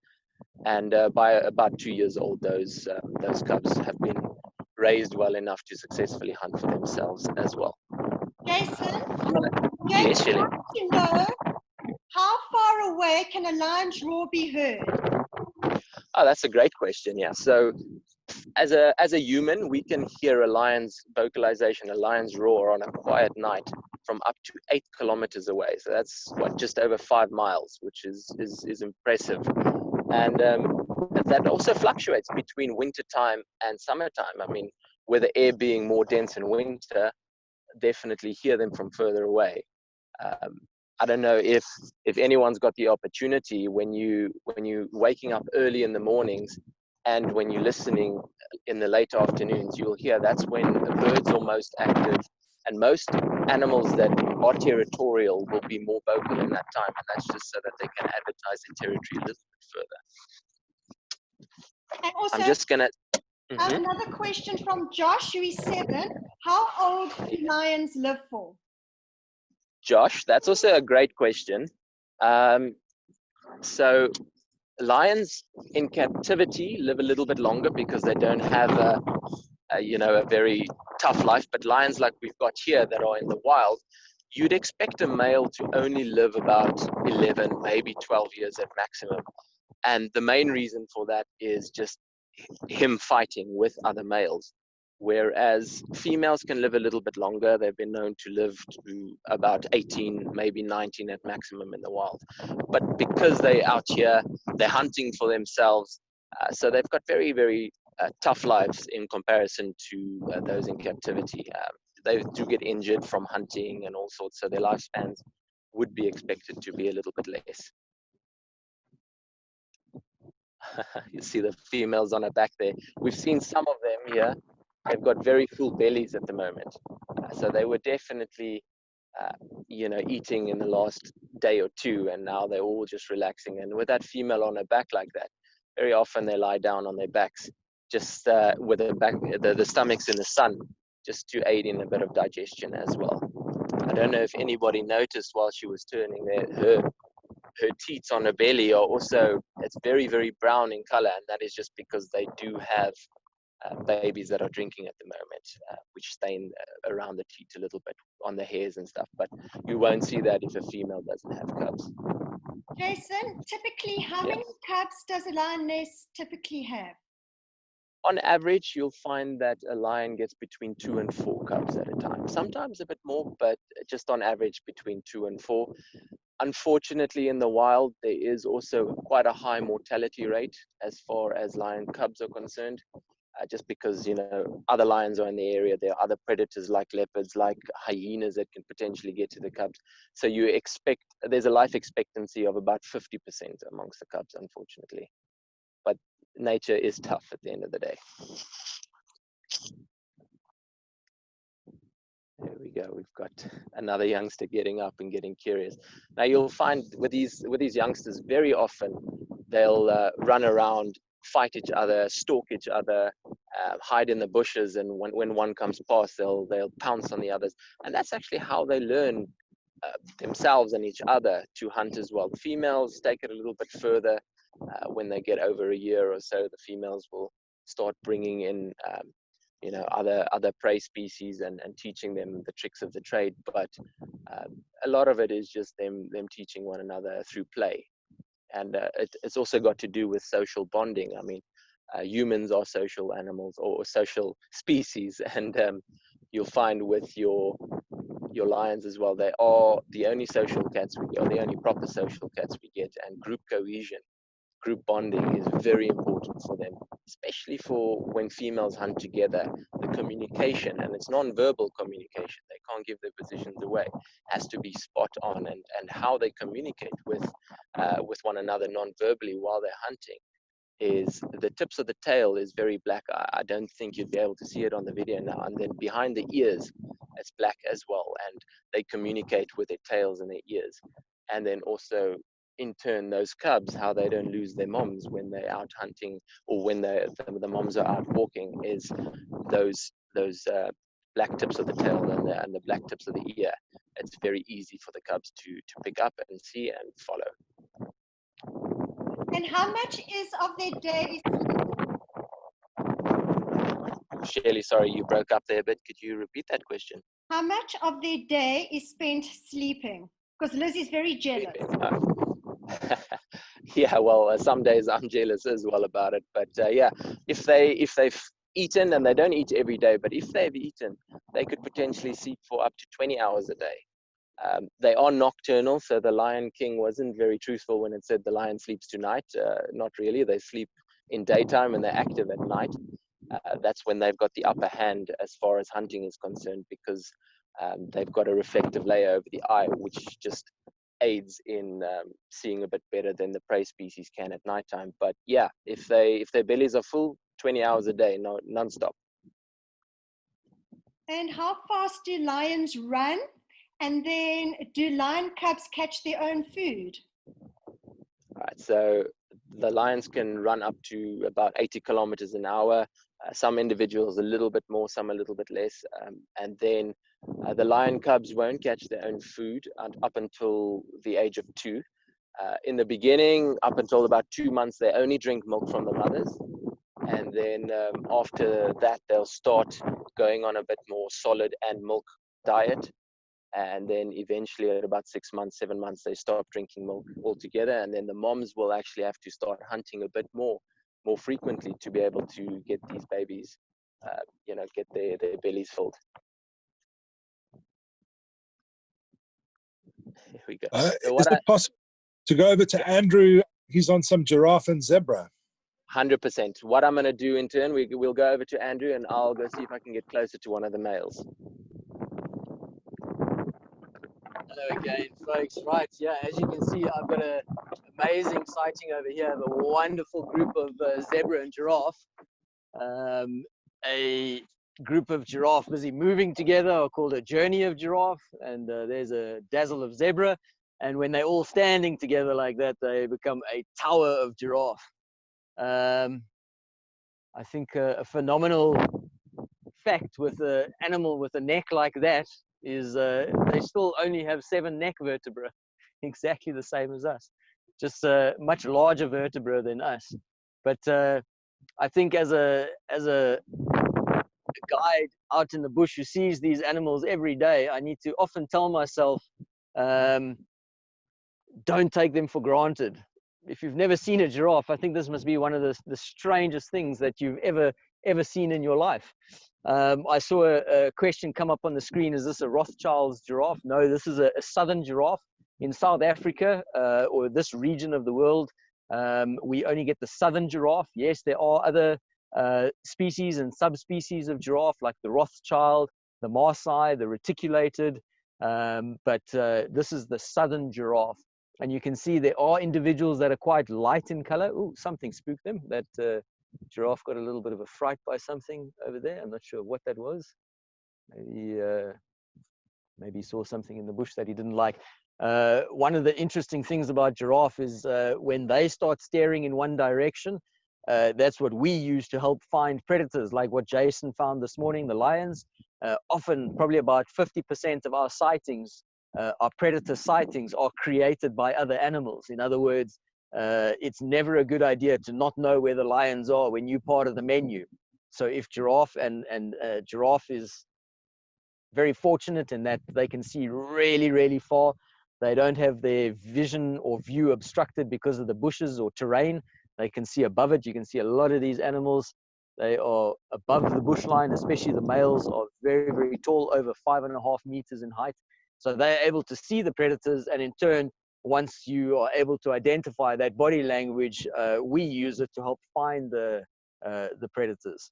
And by about 2 years old, those cubs have been raised well enough to successfully hunt for themselves as well. Jason, Yes, Shelley. I'd like to know, how far away can a lion's roar be heard? Oh, that's a great question. Yeah. So as a human, we can hear a lion's vocalization, a lion's roar on a quiet night from up to 8 kilometers away. So that's just over 5 miles, which is impressive. And that also fluctuates between winter time and summertime. I mean, with the air being more dense in winter, definitely hear them from further away. I don't know if anyone's got the opportunity when you waking up early in the mornings and when you're listening in the late afternoons, you'll hear that's when the birds are most active, and most animals that are territorial will be more vocal in that time, and that's just so that they can advertise their territory a little bit further. And also, I'm just gonna. Another question from Josh, who is 7. How old do lions live for? Josh, that's also a great question. So lions in captivity live a little bit longer because they don't have a very tough life. But lions like we've got here that are in the wild, you'd expect a male to only live about 11, maybe 12 years at maximum. And the main reason for that is just him fighting with other males. whereas females can live a little bit longer. They've been known to live to about 18, maybe 19 at maximum in the wild. But because they're out here, they're hunting for themselves, so they've got very, very tough lives in comparison to those in captivity. They do get injured from hunting and all sorts, so their lifespans would be expected to be a little bit less. You see the females on her back there. We've seen some of them here. They've got very full bellies at the moment. So they were definitely, eating in the last day or two, and now they're all just relaxing. And with that female on her back like that, very often they lie down on their backs, just with the stomachs in the sun, just to aid in a bit of digestion as well. I don't know if anybody noticed while she was turning there, her teats on her belly are also, it's very, very brown in color, and that is just because they do have babies that are drinking at the moment, which stain around the teat a little bit on the hairs and stuff, but you won't see that if a female doesn't have cubs. Jason, typically how many cubs does a lioness typically have? On average, you'll find that a lion gets between 2 and 4 cubs at a time. Sometimes a bit more, but just on average between 2 and 4. Unfortunately, in the wild, there is also quite a high mortality rate as far as lion cubs are concerned, just because, other lions are in the area. There are other predators like leopards, like hyenas that can potentially get to the cubs. So you expect, there's a life expectancy of about 50% amongst the cubs, unfortunately. But nature is tough at the end of the day. There we go. We've got another youngster getting up and getting curious. Now you'll find with these youngsters, very often they'll run around, fight each other, stalk each other, hide in the bushes, and when one comes past, they'll pounce on the others. And that's actually how they learn themselves and each other to hunt as well. The females take it a little bit further. When they get over a year or so, the females will start bringing in other prey species and teaching them the tricks of the trade. But a lot of it is just them teaching one another through play. And it's also got to do with social bonding. I mean, humans are social animals or social species, and you'll find with your lions as well, they are the only social cats the only proper social cats we get, and group cohesion, group bonding is very important for them, especially for when females hunt together. The communication, and it's non-verbal communication, they can't give their positions away, has to be spot on, and how they communicate with one another non-verbally while they're hunting is the tips of the tail is very black. I don't think you'd be able to see it on the video now, and then behind the ears it's black as well, and they communicate with their tails and their ears. And then also in turn, those cubs, how they don't lose their moms when they're out hunting, or when the moms are out walking, is those black tips of the tail and the black tips of the ear. It's very easy for the cubs to pick up and see and follow. And how much is of their day? Shirley, sorry, you broke up there a bit. Could you repeat that question? How much of their day is spent sleeping? Because Liz is very jealous. Yeah, well, some days I'm jealous as well about it. But yeah, if they've eaten, and they don't eat every day, but if they've eaten, they could potentially sleep for up to 20 hours a day. They are nocturnal, so the Lion King wasn't very truthful when it said the lion sleeps tonight. Not really. They sleep in daytime and they're active at night. That's when they've got the upper hand as far as hunting is concerned, because they've got a reflective layer over the eye, which just aids in seeing a bit better than the prey species can at nighttime. But yeah, if their bellies are full, 20 hours a day, non-stop. And how fast do lions run? And then do lion cubs catch their own food? All right, so the lions can run up to about 80 kilometers an hour. Some individuals a little bit more, some a little bit less. And then the lion cubs won't catch their own food up until the age of 2. In the beginning, up until about 2 months, they only drink milk from the mothers. And then after that, they'll start going on a bit more solid and milk diet. And then eventually at about 6 months, 7 months, they stop drinking milk altogether. And then the moms will actually have to start hunting a bit more frequently to be able to get these babies get their bellies filled. Here we go. So Is it possible to go over to Andrew? He's on some giraffe and zebra. 100%. What I'm going to do in turn, we'll go over to Andrew, and I'll go see if I can get closer to one of the males. Hello again, folks. Right, yeah, as you can see, I've got an amazing sighting over here of a wonderful group of zebra and giraffe. A group of giraffe busy moving together are called a journey of giraffe, and there's a dazzle of zebra, and when they're all standing together like that, they become a tower of giraffe. I think a phenomenal fact with an animal with a neck like that is they still only have 7 neck vertebrae, exactly the same as us, just much larger vertebra than us. But I think as a guide out in the bush who sees these animals every day, I need to often tell myself, don't take them for granted. If you've never seen a giraffe, I think this must be one of the strangest things that you've ever seen in your life. I saw a question come up on the screen. Is this a Rothschild's giraffe? No, this is a southern giraffe in South Africa, or this region of the world. We only get the southern giraffe. Yes, there are other species and subspecies of giraffe like the Rothschild, the Maasai, the reticulated, but this is the southern giraffe. And you can see there are individuals that are quite light in color. Oh, something spooked them. That giraffe got a little bit of a fright by something over there. I'm not sure what that was. Maybe he saw something in the bush that he didn't like. One of the interesting things about giraffe is when they start staring in one direction, that's what we use to help find predators, like what Jason found this morning, the lions. Often, probably about 50% of our sightings, our predator sightings, are created by other animals. In other words, it's never a good idea to not know where the lions are when you're part of the menu. So if giraffe and giraffe is very fortunate in that they can see really, really far. They don't have their vision or view obstructed because of the bushes or terrain. They can see above it. You can see a lot of these animals. They are above the bush line, especially the males are very, very tall, over 5.5 meters in height. So they're able to see the predators, and in turn, once you are able to identify that body language, we use it to help find the predators.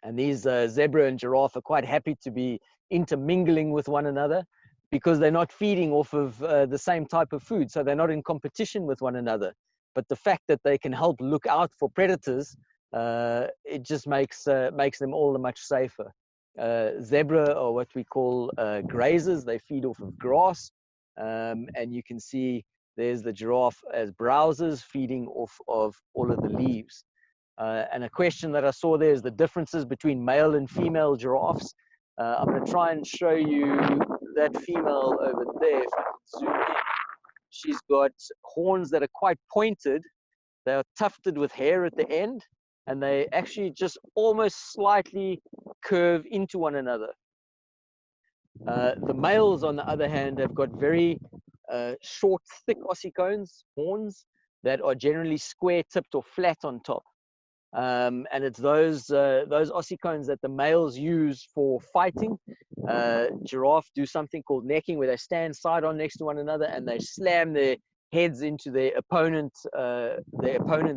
And these zebra and giraffe are quite happy to be intermingling with one another because they're not feeding off of the same type of food. So they're not in competition with one another. But the fact that they can help look out for predators, it just makes them all the much safer. Zebra are what we call grazers. They feed off of grass. And you can see there's the giraffe as browsers feeding off of all of the leaves. And a question that I saw there is the differences between male and female giraffes. I'm going to try and show you that female over there. If I can zoom in. She's got horns that are quite pointed. They are tufted with hair at the end, and they actually just almost slightly curve into one another. The males, on the other hand, have got very short, thick ossicones, horns, that are generally square-tipped or flat on top. And it's those ossicones that the males use for fighting. Giraffe do something called necking, where they stand side on next to one another and they slam their heads into their opponent's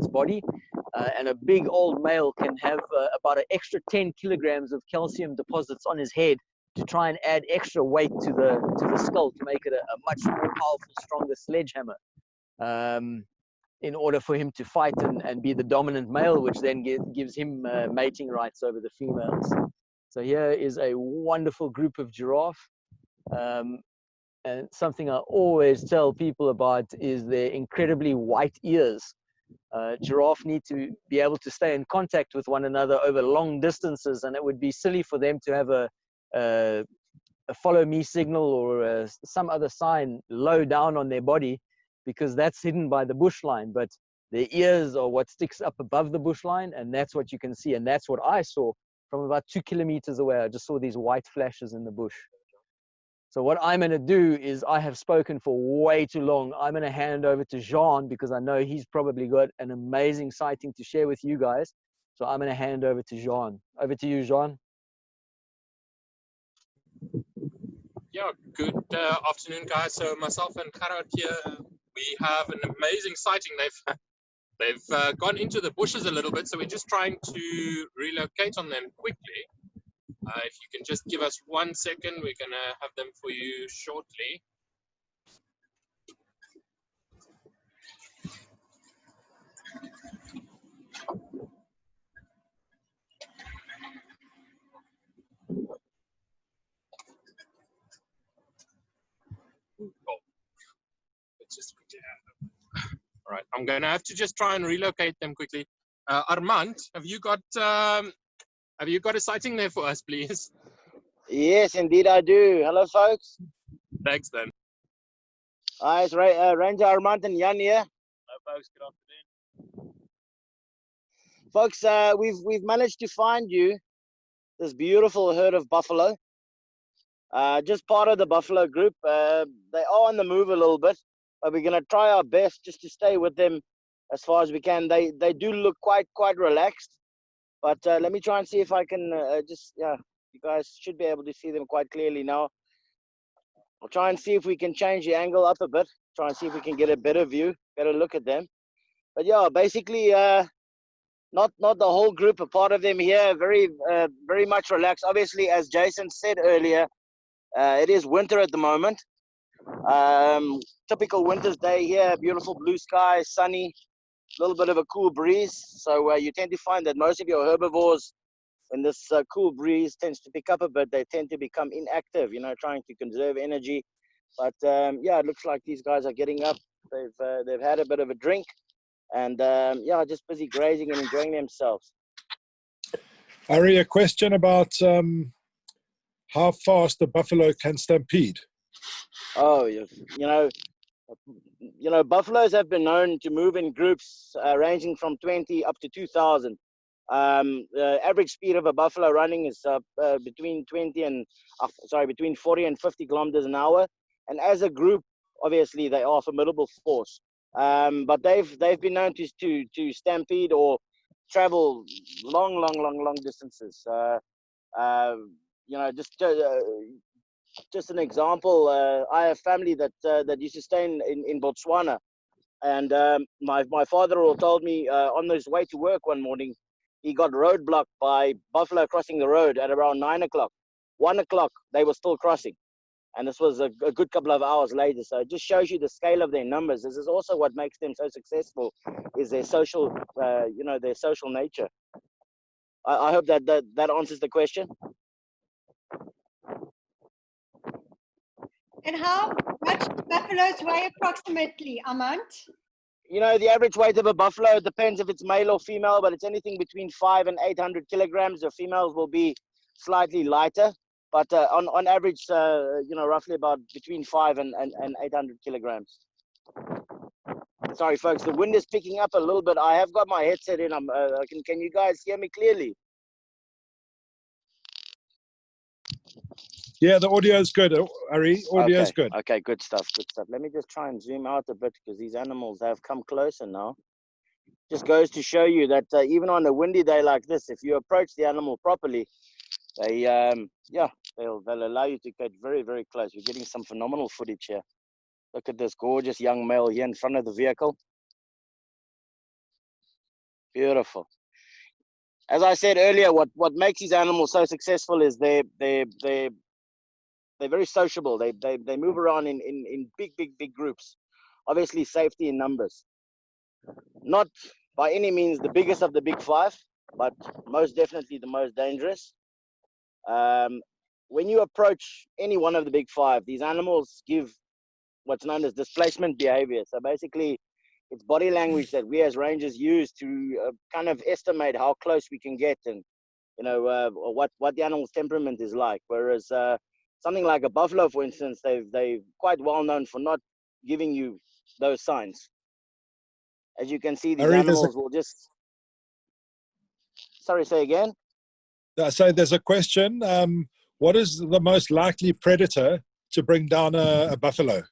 body. And a big old male can have about an extra 10 kilograms of calcium deposits on his head to try and add extra weight to the skull to make it a much more powerful, stronger sledgehammer. In order for him to fight and be the dominant male, which then gives him mating rights over the females. So here is a wonderful group of giraffe. And something I always tell people about is their incredibly white ears. Giraffe need to be able to stay in contact with one another over long distances, and it would be silly for them to have a follow me signal or some other sign low down on their body, because that's hidden by the bush line. But their ears are what sticks up above the bush line, and that's what you can see. And that's what I saw from about 2 kilometers away. I just saw these white flashes in the bush. So what I'm going to do is, I have spoken for way too long. I'm going to hand over to Jean, because I know he's probably got an amazing sighting to share with you guys. So I'm going to hand over to Jean. Over to you, Jean. Yeah, good afternoon, guys. So myself and Gerard here, we have an amazing sighting. They've gone into the bushes a little bit, so we're just trying to relocate on them quickly. If you can just give us 1 second, we're going to have them for you shortly. Oh, let's just quickly add them. All right, I'm going to have to just try and relocate them quickly. Armand, have you got a sighting there for us, please? Yes, indeed I do. Hello, folks. Thanks, then. Hi, it's Ranger Armand and Jan here. Hello, folks. Good afternoon. Folks, we've managed to find you this beautiful herd of buffalo. Just part of the buffalo group. They are on the move a little bit, but we're going to try our best just to stay with them as far as we can. They do look quite relaxed, but let me try and see if I can you guys should be able to see them quite clearly now. I'll try and see if we can change the angle up a bit, try and see if we can get a better view, better look at them. But yeah, basically not the whole group, a part of them here, very much relaxed. Obviously, as Jason said earlier, it is winter at the moment. Typical winter's day here, beautiful blue sky, sunny, a little bit of a cool breeze. So you tend to find that most of your herbivores, when this cool breeze tends to pick up a bit, they tend to become inactive, trying to conserve energy. But yeah, it looks like these guys are getting up. They've had a bit of a drink, and yeah, just busy grazing and enjoying themselves. Ari, a question about how fast the buffalo can stampede. Oh, buffaloes have been known to move in groups ranging from 20 up to 2,000. The average speed of a buffalo running is between 40 and 50 kilometers an hour. And as a group, obviously, they are a formidable force. But they've been known to stampede or travel long distances. Just an example. I have family that used to stay in Botswana, and my father told me on his way to work one morning, he got roadblocked by buffalo crossing the road at around 9 o'clock. 1 o'clock, they were still crossing. And this was a good couple of hours later. So it just shows you the scale of their numbers. This is also what makes them so successful, is their social, their social nature. I hope that answers the question. And how much do buffaloes weigh approximately, Armand? The average weight of a buffalo depends if it's male or female, but it's anything between 500 and 800 kilograms. The females will be slightly lighter, but on average, roughly about between 500 and 800 kilograms. Sorry, folks, the wind is picking up a little bit. I have got my headset in. Can you guys hear me clearly? Yeah, the audio is good, Ari. Audio is good. Okay, good stuff. Let me just try and zoom out a bit because these animals have come closer now. Just goes to show you that even on a windy day like this, if you approach the animal properly, they'll allow you to get very close. We're getting some phenomenal footage here. Look at this gorgeous young male here in front of the vehicle. Beautiful. As I said earlier, what makes these animals so successful is they're very sociable. They move around in big groups. Obviously, safety in numbers. Not by any means the biggest of the big five, but most definitely the most dangerous. When you approach any one of the big five, these animals give what's known as displacement behavior. So basically, it's body language that we as rangers use to kind of estimate how close we can get and what the animal's temperament is like. Whereas something like a buffalo, for instance, they're quite well known for not giving you those signs. As you can see, these animals will just... Sorry, say again? So there's a question. What is the most likely predator to bring down a buffalo?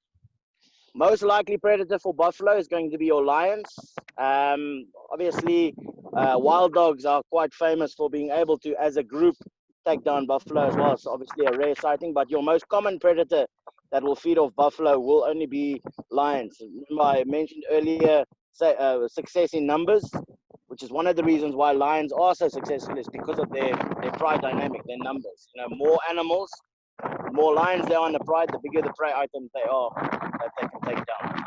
Most likely predator for buffalo is going to be your lions. Obviously, wild dogs are quite famous for being able to, as a group, take down buffalo as well. So obviously a rare sighting, but your most common predator that will feed off buffalo will only be lions. Remember I mentioned earlier, success in numbers, which is one of the reasons why lions are so successful, is because of their pride dynamic, their numbers. You know, more animals, more lions there on the pride, the bigger the prey items they are that they can take down.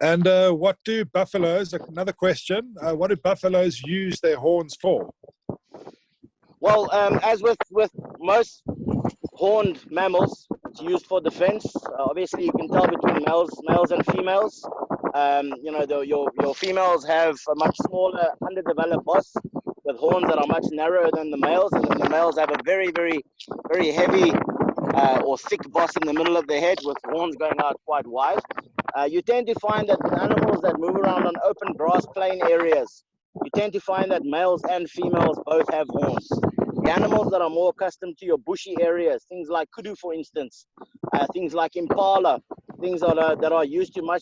And what do buffaloes, another question, what do buffaloes use their horns for? Well, as with most horned mammals, it's used for defense. Obviously, you can tell between males and females. You know, your females have a much smaller, underdeveloped boss with horns that are much narrower than the males, and then the males have a very, very, very heavy or thick boss in the middle of the head with horns going out quite wide. You tend to find that with animals that move around on open grass plain areas, you tend to find that males and females both have horns. The animals that are more accustomed to your bushy areas, things like kudu, for instance, things like impala, things that are used to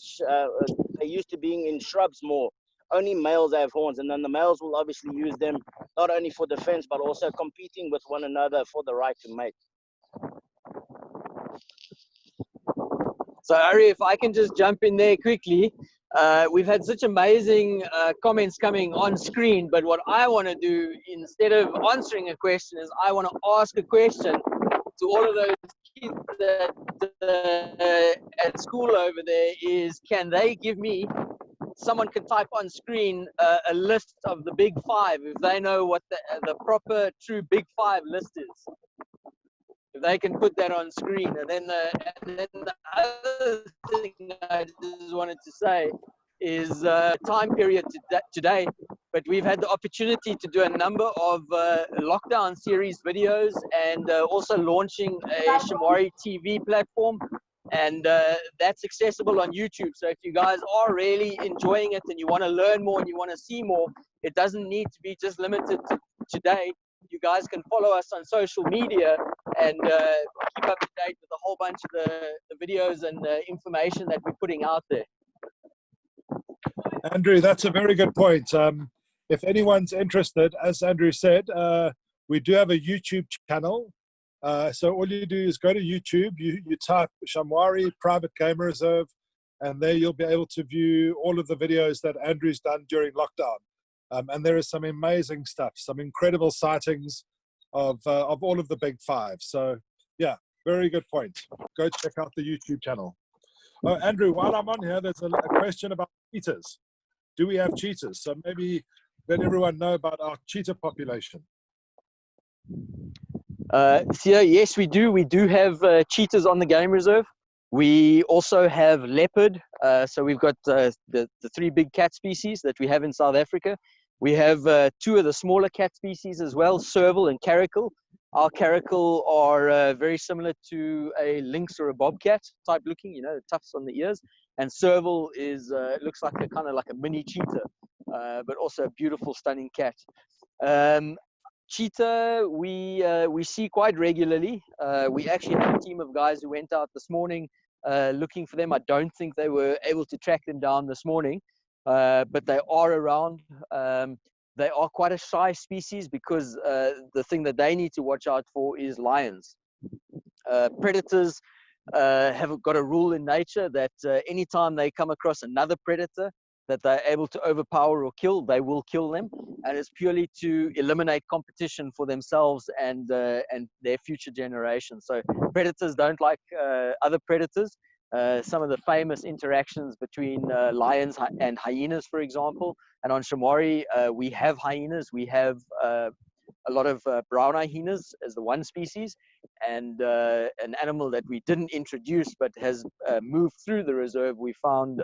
they're used to being in shrubs more. Only males have horns, and then the males will obviously use them not only for defense, but also competing with one another for the right to mate. So Ari, if I can just jump in there quickly. We've had such amazing comments coming on screen, but what I want to do instead of answering a question is I want to ask a question to all of those kids that at school over there is, can they give me, someone can type on screen a list of the big five if they know what the proper true big five list is. If they can put that on screen. And then the other thing I just wanted to say is time period today, but we've had the opportunity to do a number of lockdown series videos and also launching a Shamwari TV platform, and that's accessible on YouTube. So if you guys are really enjoying it and you want to learn more and you want to see more, it doesn't need to be just limited to today. You guys can follow us on social media and keep up to date with a whole bunch of the videos and the information that we're putting out there. Andrew, that's a very good point. If anyone's interested, as Andrew said, we do have a YouTube channel. So all you do is go to YouTube, you type Shamwari Private Game Reserve, and there you'll be able to view all of the videos that Andrew's done during lockdown. And there is some amazing stuff, some incredible sightings of all of the big five. So yeah, very good point. Go check out the YouTube channel. Oh, Andrew, while I'm on here, there's a question about cheetahs. Do we have cheetahs? So maybe let everyone know about our cheetah population. Thea, yes, we do. We do have cheetahs on the game reserve. We also have leopard. So we've got the three big cat species that we have in South Africa. We have two of the smaller cat species as well, serval and caracal. Our caracal are very similar to a lynx or a bobcat type looking, you know, the tufts on the ears. And serval is looks like a kind of like a mini cheetah, but also a beautiful, stunning cat. Cheetah we see quite regularly. We actually have a team of guys who went out this morning looking for them. I don't think they were able to track them down this morning, but they are around. They are quite a shy species because the thing that they need to watch out for is lions. Predators have got a rule in nature that anytime they come across another predator that they're able to overpower or kill, they will kill them, and it's purely to eliminate competition for themselves and their future generations. So predators don't like other predators. Some of the famous interactions between lions and hyenas, for example, and on Shamwari we have hyenas. We have a lot of brown hyenas as the one species, and an animal that we didn't introduce but has moved through the reserve. We found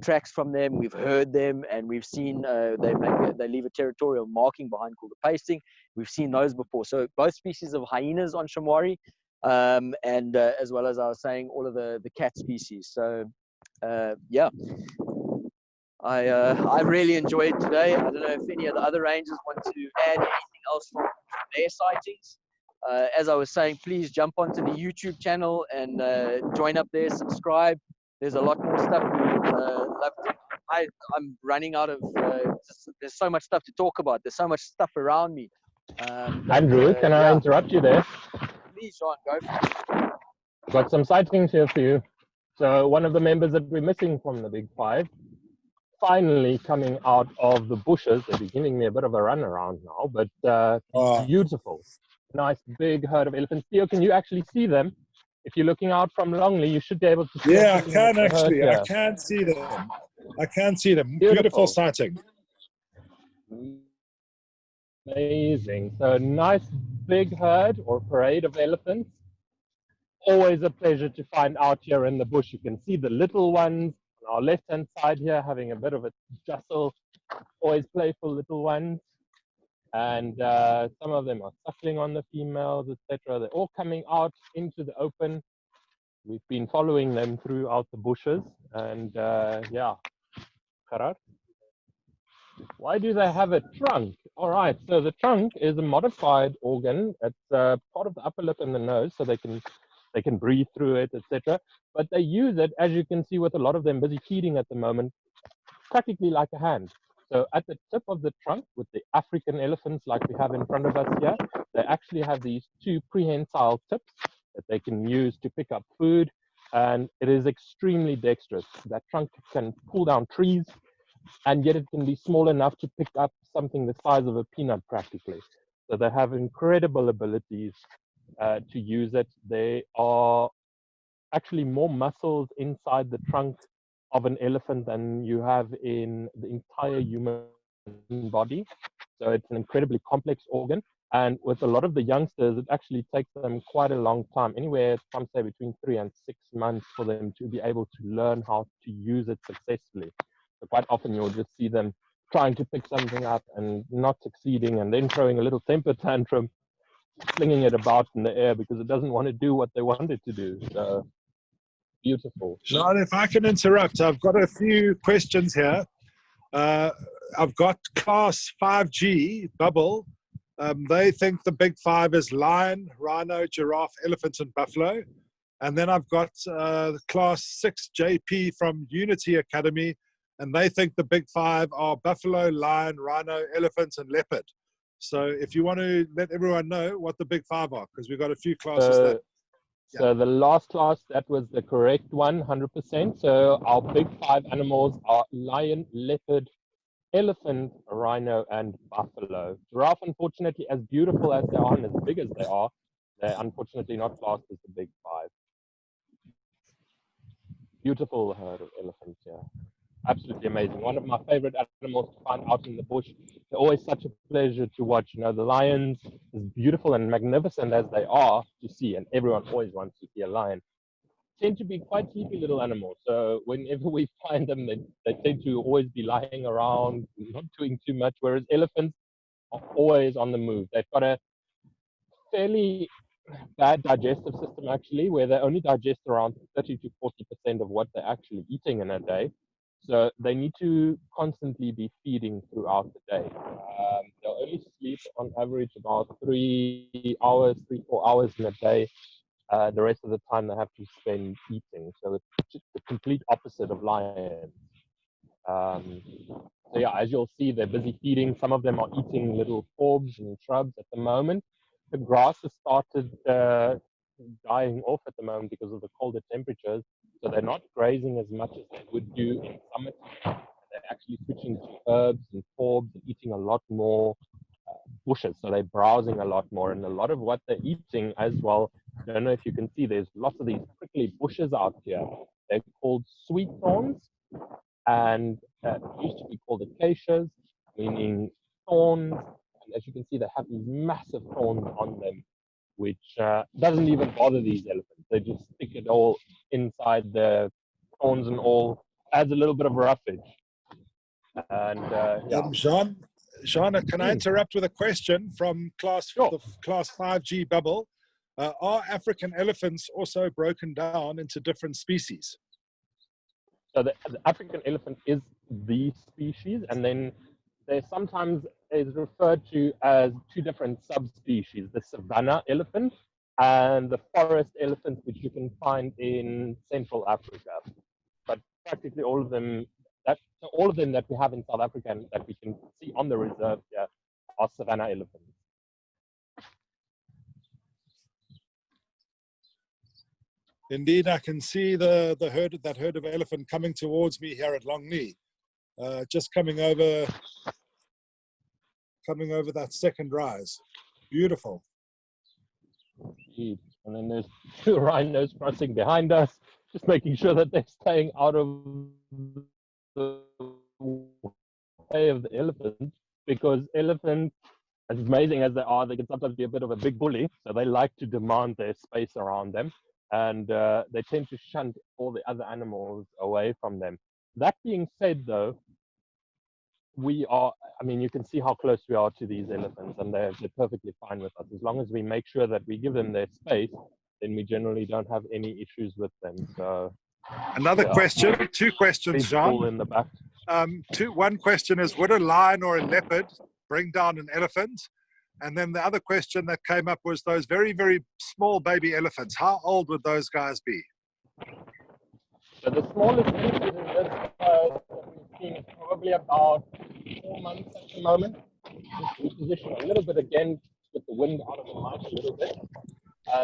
tracks from them, we've heard them, and we've seen they leave a territorial marking behind called a pasting. We've seen those before. So both species of hyenas on Shamwari, and as well as I was saying, all of the cat species. So yeah, I really enjoyed today. I don't know if any of the other rangers want to add anything else from their sightings. As I was saying, please jump onto the YouTube channel and join up there, subscribe. There's a lot more stuff we would love to. I'm running out of, there's so much stuff to talk about. There's so much stuff around me. Andrew, can I interrupt you there? Please, Sean, go for it. Got some sightings here for you. So one of the members that we're missing from the Big Five, finally coming out of the bushes. They're giving me a bit of a run around now, but beautiful. Nice big herd of elephants. Theo, can you actually see them? If you're looking out from Longley, you should be able to see Yeah, I can actually. I can see them. I can see them. Beautiful sighting. Amazing. So nice big herd or parade of elephants. Always a pleasure to find out here in the bush. You can see the little ones on our left-hand side here having a bit of a jostle. Always playful little ones. And some of them are suckling on the females, etc. They're all coming out into the open. We've been following them throughout the bushes, and yeah. Gerard? Why do they have a trunk? All right, so the trunk is a modified organ. It's part of the upper lip and the nose, so they can breathe through it, etc. But they use it, as you can see, with a lot of them busy feeding at the moment, practically like a hand. So at the tip of the trunk, with the African elephants like we have in front of us here, they actually have these two prehensile tips that they can use to pick up food, and it is extremely dexterous. That trunk can pull down trees, and yet it can be small enough to pick up something the size of a peanut practically. So they have incredible abilities to use it. There are actually more muscles inside the trunk of an elephant than you have in the entire human body. So it's an incredibly complex organ. And with a lot of the youngsters, it actually takes them quite a long time, anywhere from say between 3 and 6 months for them to be able to learn how to use it successfully. So quite often you'll just see them trying to pick something up and not succeeding, and then throwing a little temper tantrum, flinging it about in the air because it doesn't want to do what they want it to do. So beautiful. Sean, if I can interrupt, I've got a few questions here. I've got class 5G, Bubble. They think the big five is lion, rhino, giraffe, elephant, and buffalo. And then I've got class 6 JP from Unity Academy, and they think the big five are buffalo, lion, rhino, elephant, and leopard. So if you want to let everyone know what the big five are, because we've got a few classes there. So the last class, that was the correct one, 100%. So our big five animals are lion, leopard, elephant, rhino, and buffalo. Giraffe, unfortunately, as beautiful as they are and as big as they are, they're unfortunately not classed as the big five. Beautiful herd of elephants, yeah. Absolutely amazing. One of my favorite animals to find out in the bush. They're always such a pleasure to watch. You know, the lions, as beautiful and magnificent as they are to see, and everyone always wants to see a lion, tend to be quite sleepy little animals. So whenever we find them, they tend to always be lying around, not doing too much, whereas elephants are always on the move. They've got a fairly bad digestive system, actually, where they only digest around 30 to 40% of what they're actually eating in a day. So they need to constantly be feeding throughout the day. They'll only sleep on average about 3 hours, 3-4 hours in a day. The rest of the time they have to spend eating. So it's just the complete opposite of lions. So yeah, as you'll see, they're busy feeding. Some of them are eating little forbs and shrubs at the moment. The grass has started dying off at the moment because of the colder temperatures. So they're not grazing as much as they would do in summertime. They're actually switching to herbs and forbs and eating a lot more bushes. So they're browsing a lot more. And a lot of what they're eating as well, I don't know if you can see, there's lots of these prickly bushes out here. They're called sweet thorns. And it used to be called acacias, meaning thorns. And as you can see, they have these massive thorns on them, which doesn't even bother these elephants. They just stick it all inside the thorns and all, adds a little bit of roughage. And yeah. Jean, can I interrupt with a question from class 5G Bubble? Are African elephants also broken down into different species? So the African elephant is the species, and then there's sometimes is referred to as two different subspecies, the savanna elephant and the forest elephant, which you can find in Central Africa. But practically all of them that we have in South Africa and that we can see on the reserve here are savanna elephants. Indeed, I can see that herd of elephant coming towards me here at Longni, just coming over that second rise. Beautiful. Indeed. And then there's two rhinos crossing behind us, just making sure that they're staying out of the way of the elephant, because elephants, as amazing as they are, they can sometimes be a bit of a big bully, so they like to demand their space around them, and they tend to shunt all the other animals away from them. That being said, though, you can see how close we are to these elephants, and they're perfectly fine with us. As long as we make sure that we give them their space, then we generally don't have any issues with them. So another question, two questions, Jean. In the back. One question is, would a lion or a leopard bring down an elephant? And then the other question that came up was those very, very small baby elephants. How old would those guys be? So the smallest elephant in this that we've seen is probably about 4 months at the moment. Just position a little bit again, get the wind out of the mic a little bit.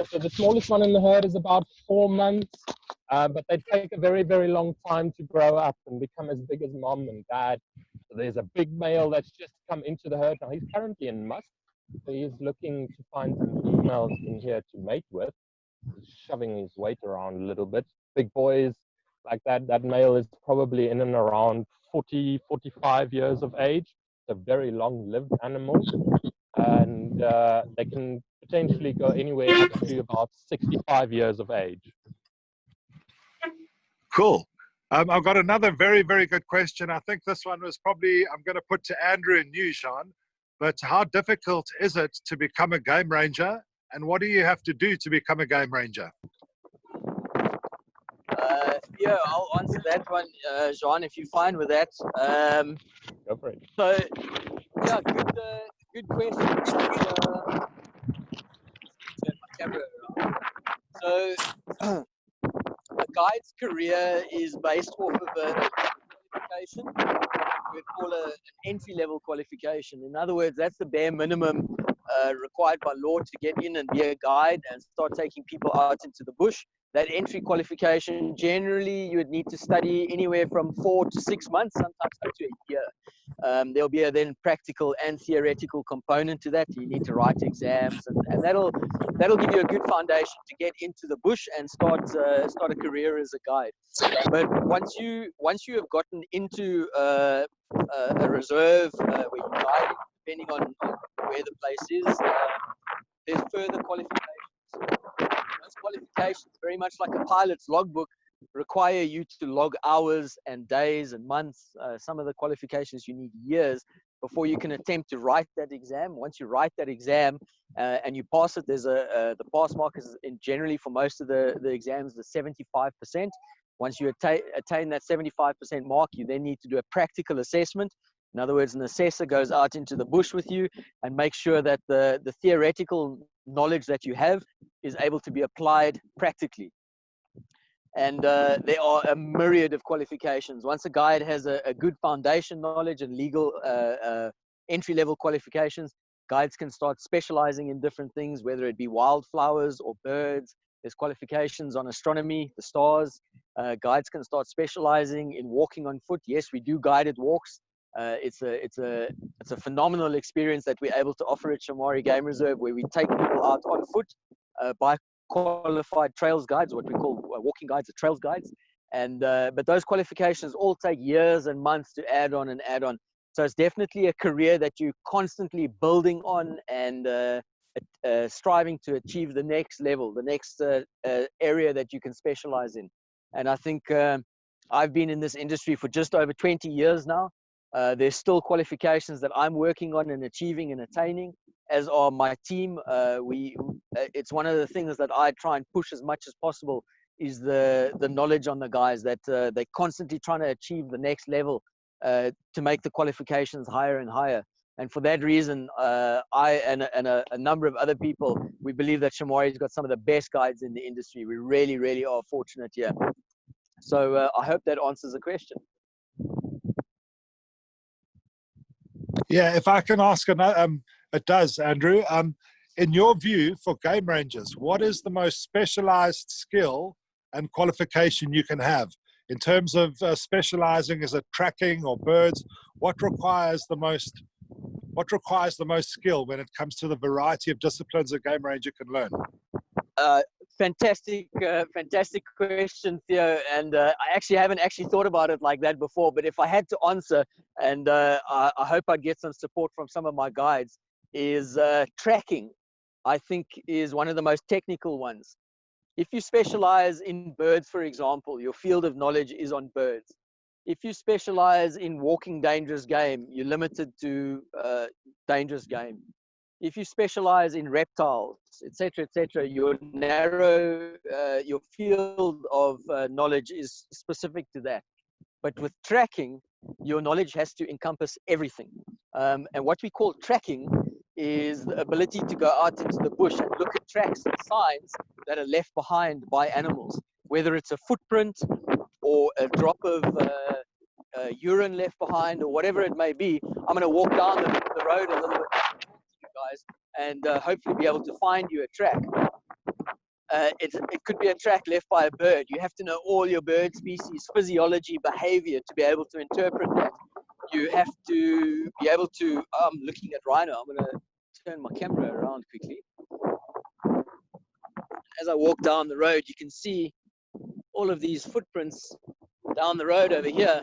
So the smallest one in the herd is about 4 months, but they take a very, very long time to grow up and become as big as mom and dad. So there's a big male that's just come into the herd now. He's currently in musk, so he's looking to find some females in here to mate with. He's shoving his weight around a little bit. Big boys like that male is probably in and around 40, 45 years of age. It's a very long-lived animal, and they can potentially go anywhere up to about 65 years of age. Cool. I've got another very, very good question. I think this one was probably, I'm going to put to Andrew and you, Jean. But how difficult is it to become a game ranger? And what do you have to do to become a game ranger? Yeah, I'll answer that one, Jean, if you're fine with that. Go for it. So, yeah, good question. Turn my camera around. So, a guide's career is based off of a qualification. We'd call an entry-level qualification. In other words, that's the bare minimum required by law to get in and be a guide and start taking people out into the bush. That entry qualification, generally, you would need to study anywhere from 4 to 6 months, sometimes up to a year. There'll be a then practical and theoretical component to that. You need to write exams, and that'll give you a good foundation to get into the bush and start a career as a guide. But once you have gotten into a reserve where you guide, depending on where the place is, there's further qualifications. Those qualifications, very much like a pilot's logbook, require you to log hours and days and months. Some of the qualifications you need years before you can attempt to write that exam. Once you write that exam and you pass it, there's the pass mark is generally for most of the exams the 75%. Once you attain that 75% mark, you then need to do a practical assessment. In other words, an assessor goes out into the bush with you and makes sure that the theoretical knowledge that you have is able to be applied practically. And there are a myriad of qualifications. Once a guide has a good foundation knowledge and legal entry-level qualifications, guides can start specializing in different things, whether it be wildflowers or birds. There's qualifications on astronomy, the stars. Guides can start specializing in walking on foot. Yes, we do guided walks. It's a phenomenal experience that we're able to offer at Shamwari Game Reserve, where we take people out on foot by qualified trails guides, what we call walking guides or trails guides. And but those qualifications all take years and months to add on and add on. So it's definitely a career that you're constantly building on and striving to achieve the next level, the next area that you can specialize in. And I think I've been in this industry for just over 20 years now. There's still qualifications that I'm working on and achieving and attaining, as are my team. It's one of the things that I try and push as much as possible is the knowledge on the guys that they're constantly trying to achieve the next level to make the qualifications higher and higher. And for that reason, I and a number of other people, we believe that Shamwari's got some of the best guides in the industry. We really, really are fortunate here. So I hope that answers the question. Yeah, if I can ask another, it does, Andrew. In your view, for game rangers, what is the most specialized skill and qualification you can have in terms of specializing? Is it tracking or birds? What requires the most skill when it comes to the variety of disciplines a game ranger can learn? Fantastic question, Theo. And I haven't thought about it like that before. But if I had to answer, and I hope I'd get some support from some of my guides, is tracking. I think is one of the most technical ones. If you specialize in birds, for example, your field of knowledge is on birds. If you specialize in walking dangerous game, you're limited to dangerous game. If you specialize in reptiles, etc., your your field of knowledge is specific to that. But with tracking, your knowledge has to encompass everything. And what we call tracking is the ability to go out into the bush and look at tracks and signs that are left behind by animals, whether it's a footprint or a drop of urine left behind or whatever it may be. I'm going to walk down the road a little bit, guys, and hopefully be able to find you a track. It could be a track left by a bird. You have to know all your bird species, physiology, behavior to be able to interpret that. You have to be able to, I'm looking at rhino. I'm going to turn my camera around quickly. As I walk down the road, you can see all of these footprints down the road over here.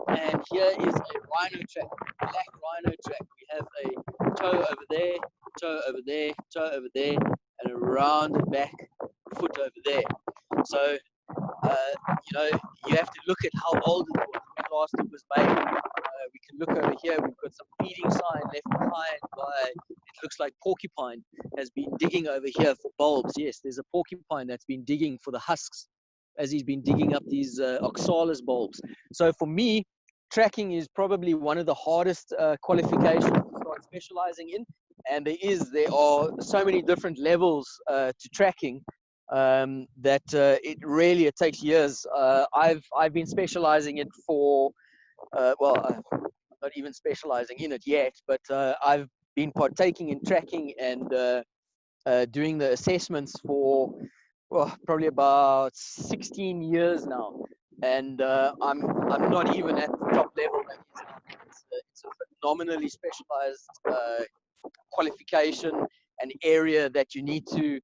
And here is a rhino track, black rhino track. We have a toe over there, toe over there, toe over there, and a rounded back foot over there. So, you have to look at how old it was, when last it was made. We can look over here. We've got some feeding sign left behind by, it looks like porcupine has been digging over here for bulbs. Yes, there's a porcupine that's been digging for the husks as he's been digging up these oxalis bulbs. So for me, tracking is probably one of the hardest qualifications to start specializing in. And there are so many different levels to tracking that it takes years. I've been specializing it for, not even specializing in it yet, but I've been partaking in tracking and doing the assessments for probably about 16 years now. And I'm not even at the top level. It's a phenomenally specialized qualification, an area that you need to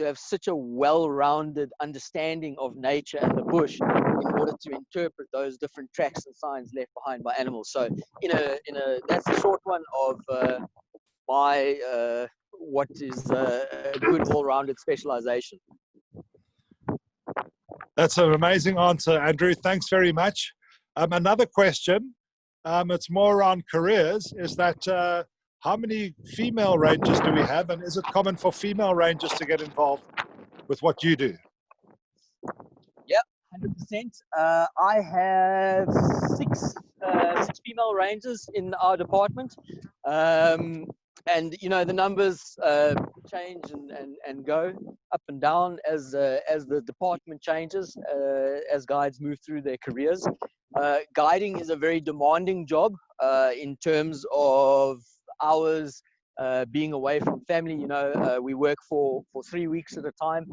have such a well-rounded understanding of nature and the bush in order to interpret those different tracks and signs left behind by animals. So that's a short one of my what is a good all-rounded specialization. That's an amazing answer, Andrew. Thanks very much. Another question, it's more around careers, is that how many female rangers do we have, and is it common for female rangers to get involved with what you do? Yeah, 100%. I have six female rangers in our department. And the numbers change and go up and down as the department changes, as guides move through their careers. Guiding is a very demanding job in terms of hours, being away from family. We work for 3 weeks at a time.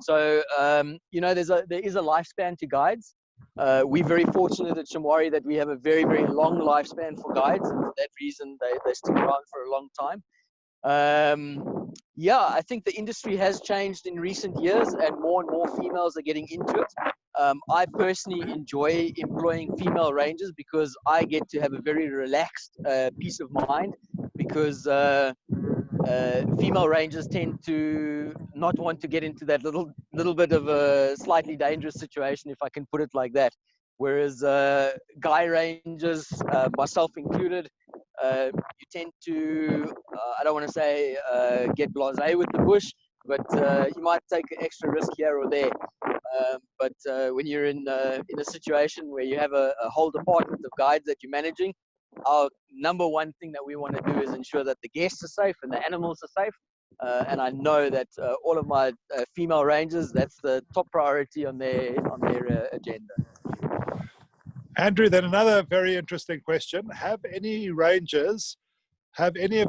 So there is a lifespan to guides. We're very fortunate at Shamwari that we have a very, very long lifespan for guides, and for that reason they stick around for a long time. I think the industry has changed in recent years, and more females are getting into it. I personally enjoy employing female rangers because I get to have a very relaxed peace of mind, because female rangers tend to not want to get into that little bit of a slightly dangerous situation, if I can put it like that. Whereas guy rangers, myself included, you tend to, I don't want to say get blasé with the bush, but you might take an extra risk here or there. But when you're in a situation where you have a whole department of guides that you're managing, our number one thing that we want to do is ensure that the guests are safe and the animals are safe. And I know that all of my female rangers, that's the top priority on their agenda. Andrew, then another very interesting question. Have any of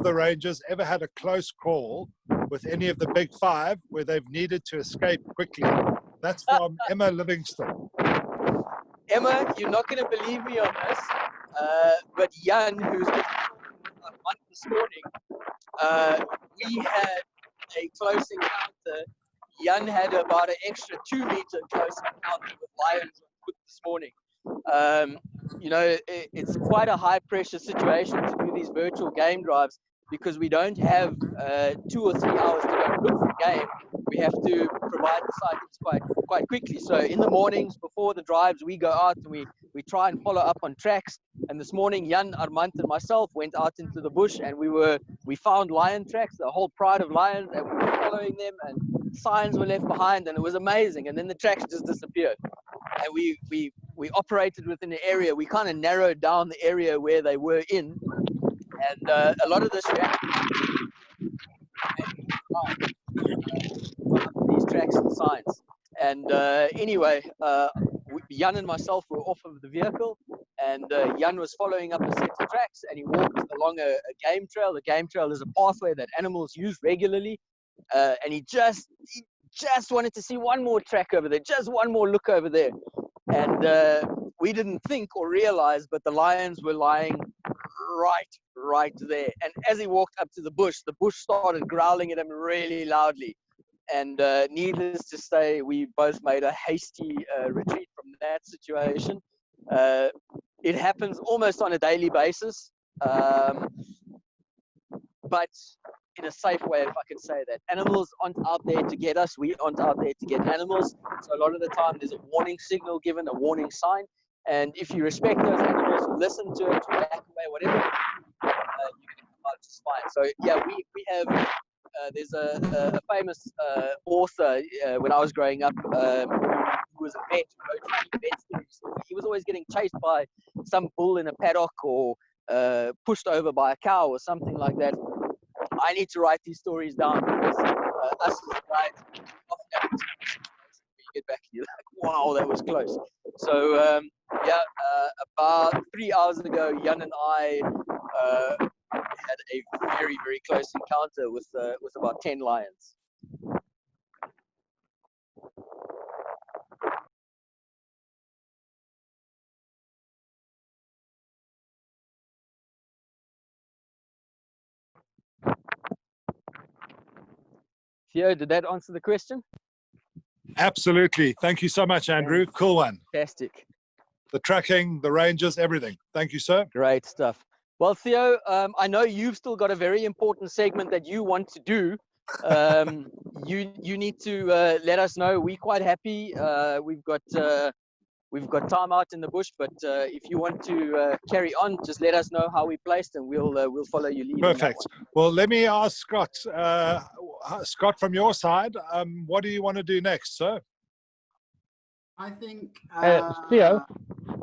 the rangers ever had a close call with any of the big five where they've needed to escape quickly? That's from Emma Livingston. Emma, you're not going to believe me on this, but Jan, who's been a month this morning, we had a close encounter. Jan had about an extra 2-meter close encounter with lions on foot this morning. It's quite a high pressure situation to do these virtual game drives because we don't have 2 or 3 hours to go look for game. We have to provide the sightings quite quickly. So in the mornings before the drives, we go out and we try and follow up on tracks. And this morning, Jan, Armand, and myself went out into the bush and we found lion tracks, the whole pride of lions, and we were following them, and signs were left behind, and it was amazing. And then the tracks just disappeared. And we operated within the area. We kind of narrowed down the area where they were in, and a lot of this these tracks and signs. And anyway, Jan and myself were off of the vehicle, and Jan was following up a set of tracks, and he walked along a game trail. The game trail is a pathway that animals use regularly, and he just wanted to see one more track over there, just one more look over there. And we didn't think or realize, but the lions were lying right there. And as he walked up to the bush started growling at him really loudly. And needless to say, we both made a hasty retreat from that situation. It happens almost on a daily basis, but in a safe way, if I can say that. Animals aren't out there to get us. We aren't out there to get animals. So a lot of the time, there's a warning signal given, a warning sign. And if you respect those animals, listen to it, back away, whatever, you're going to come out just fine. So yeah, we have. There's a famous author when I was growing up who was a vet, he was always getting chased by some bull in a paddock or pushed over by a cow or something like that. I need to write these stories down because us as guides, often you get back and you're like, wow, that was close. So about 3 hours ago, Jan and I had a very, very close encounter with about 10 lions. Theo, did that answer the question? Absolutely. Thank you so much, Andrew. Cool one. Fantastic. The tracking, the rangers, everything. Thank you, sir. Great stuff. Well, Theo, I know you've still got a very important segment that you want to do. You need to let us know. We're quite happy. We've got time out in the bush, but if you want to carry on, just let us know how we placed, and we'll follow you. Perfect. Well, let me ask Scott. Scott, from your side, what do you want to do next, sir? I think Theo.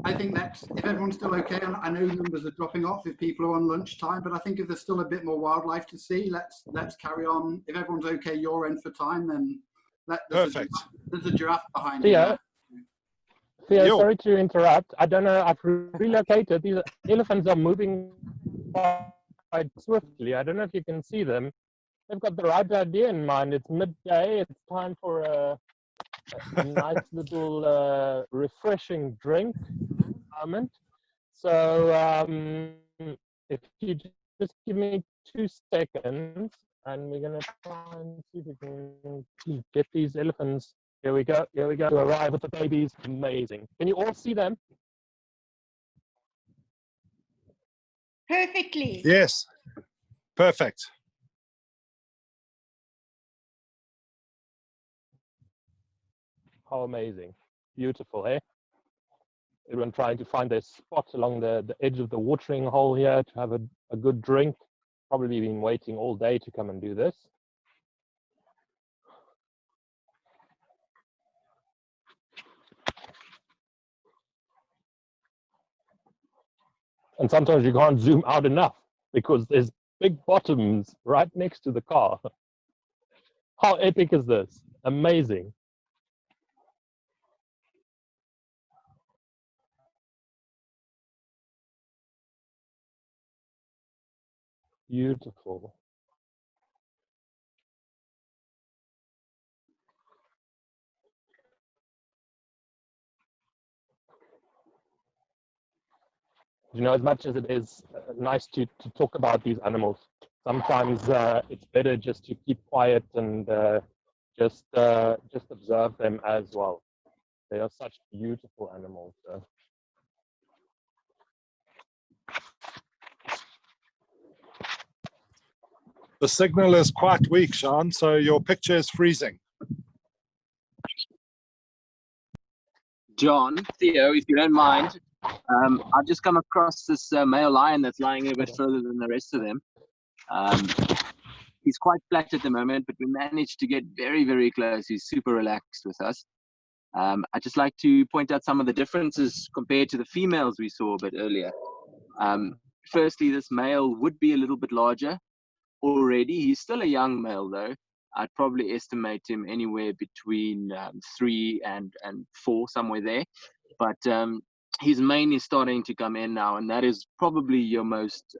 I think that if everyone's still okay, and I know numbers are dropping off if people are on lunchtime, but I think if there's still a bit more wildlife to see, let's carry on. If everyone's okay, your end for time, then Perfect. There's a giraffe behind Theo. you. Theo, sorry to interrupt. I don't know. I've relocated. These elephants are moving quite swiftly. I don't know if you can see them. They've got the right idea in mind. It's midday. It's time for a nice little refreshing drink moment. So if you just give me 2 seconds, and we're going to try and see if we can get these elephants. Here we go. Here we go. To arrive with the babies. Amazing. Can you all see them? Perfectly. Yes. Perfect. How amazing. Beautiful, eh? Everyone trying to find their spot along the edge of the watering hole here to have a good drink. Probably been waiting all day to come and do this. And sometimes you can't zoom out enough because there's big bottoms right next to the car. How epic is this? Amazing. Beautiful. You know, as much as it is nice to talk about these animals, sometimes it's better just to keep quiet and just observe them as well. They are such beautiful animals. The signal is quite weak, Sean, so your picture is freezing. John, Theo, if you don't mind, I've just come across this male lion that's lying a bit further than the rest of them. He's quite flat at the moment, but we managed to get very, very close. He's super relaxed with us. I'd just like to point out some of the differences compared to the females we saw a bit earlier. Firstly, this male would be a little bit larger already. He's still a young male though. I'd probably estimate him anywhere between 3 and 4, somewhere there. But his mane is starting to come in now, and that is probably your most,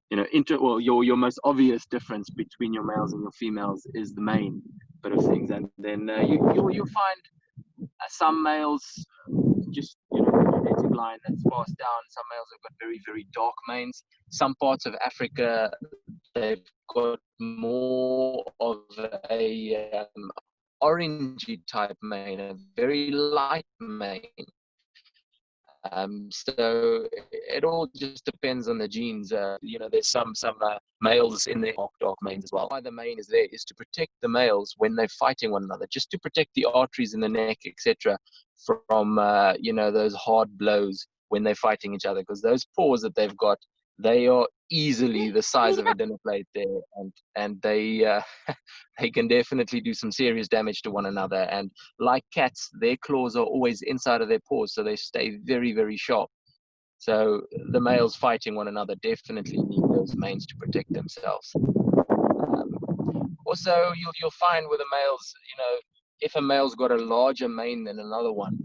your most obvious difference between your males and your females is the mane bit of things. And then you'll find some males just genetic line that's passed down. Some males have got very, very dark manes. Some parts of Africa, they've got more of a orangey type mane, a very light mane. So it all just depends on the genes. There's some males in the dark manes as well. Why the mane is there is to protect the males when they're fighting one another, just to protect the arteries in the neck, etc., from those hard blows when they're fighting each other. Because those paws that they've got, they are easily the size of a dinner plate there, and they they can definitely do some serious damage to one another. And like cats, their claws are always inside of their paws, so they stay very, very sharp. So the males fighting one another definitely need those manes to protect themselves. Also, you'll find with the males, if a male's got a larger mane than another one,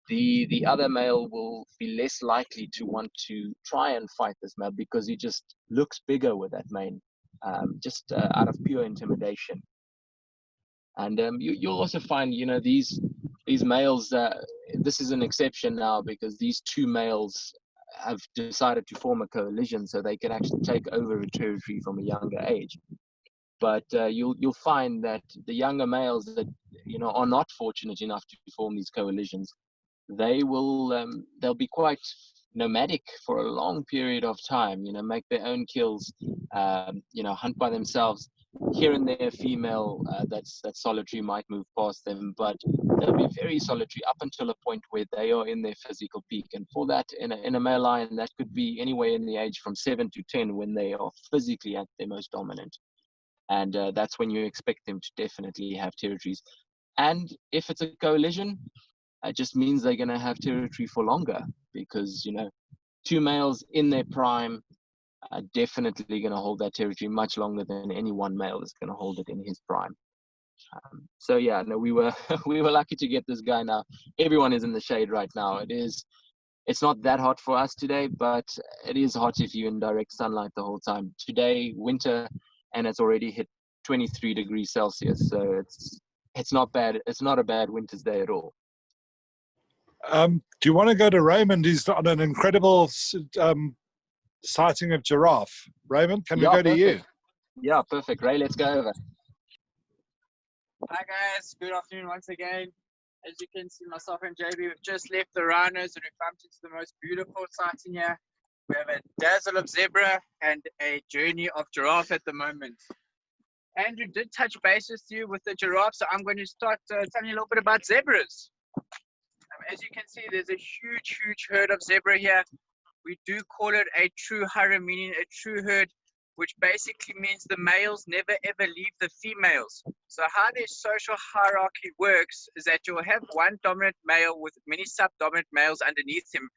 the other male will be less likely to want to try and fight this male because he just looks bigger with that mane, just out of pure intimidation. And you'll also find, these males, this is an exception now because these 2 males have decided to form a coalition so they can actually take over a territory from a younger age. But you'll find that the younger males that, are not fortunate enough to form these coalitions, they'll be quite nomadic for a long period of time, make their own kills, hunt by themselves. Here and there, female that's solitary might move past them, but they'll be very solitary up until a point where they are in their physical peak. And for that, in a male lion, that could be anywhere in the age from 7 to 10 when they are physically at their most dominant. And that's when you expect them to definitely have territories. And if it's a coalition, it just means they're going to have territory for longer because, 2 males in their prime are definitely going to hold that territory much longer than any one male is going to hold it in his prime. So yeah, no, we were we were lucky to get this guy now. Everyone is in the shade right now. It's not that hot for us today, but it is hot if you're in direct sunlight the whole time. Today, winter, and it's already hit 23 degrees Celsius. So it's not bad. It's not a bad winter's day at all. Do you want to go to Raymond? He's on an incredible sighting of giraffe. Raymond, can we go to you? Yeah, perfect. Ray, let's go over. Hi guys, good afternoon once again. As you can see, myself and JB, we've just left the rhinos and we've come into the most beautiful sighting here. We have a dazzle of zebra and a journey of giraffe at the moment. Andrew did touch base with you with the giraffe, so I'm going to start telling you a little bit about zebras. As you can see, there's a huge herd of zebra here. We do call it a true harem, meaning a true herd, which basically means the males never ever leave the females. So how their social hierarchy works is that you'll have one dominant male with many subdominant males underneath him,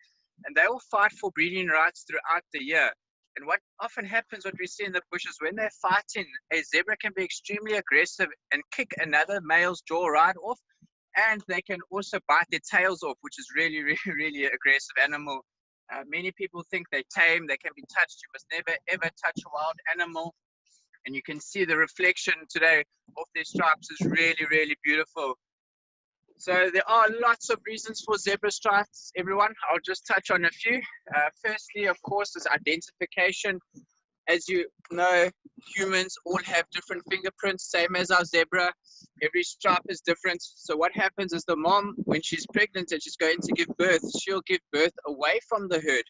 and they will fight for breeding rights throughout the year. And what often happens, what we see in the bush is when they're fighting, a zebra can be extremely aggressive and kick another male's jaw right off, and they can also bite their tails off, which is really, really, really aggressive animal. Many people think they're tame, they can be touched. You must never, ever touch a wild animal. And you can see the reflection today of their stripes is really, really beautiful. So there are lots of reasons for zebra stripes, everyone. I'll just touch on a few. Firstly, of course, is identification. As you know, humans all have different fingerprints, same as our zebra. Every stripe is different. So what happens is the mom, when she's pregnant and she's going to give birth, she'll give birth away from the herd.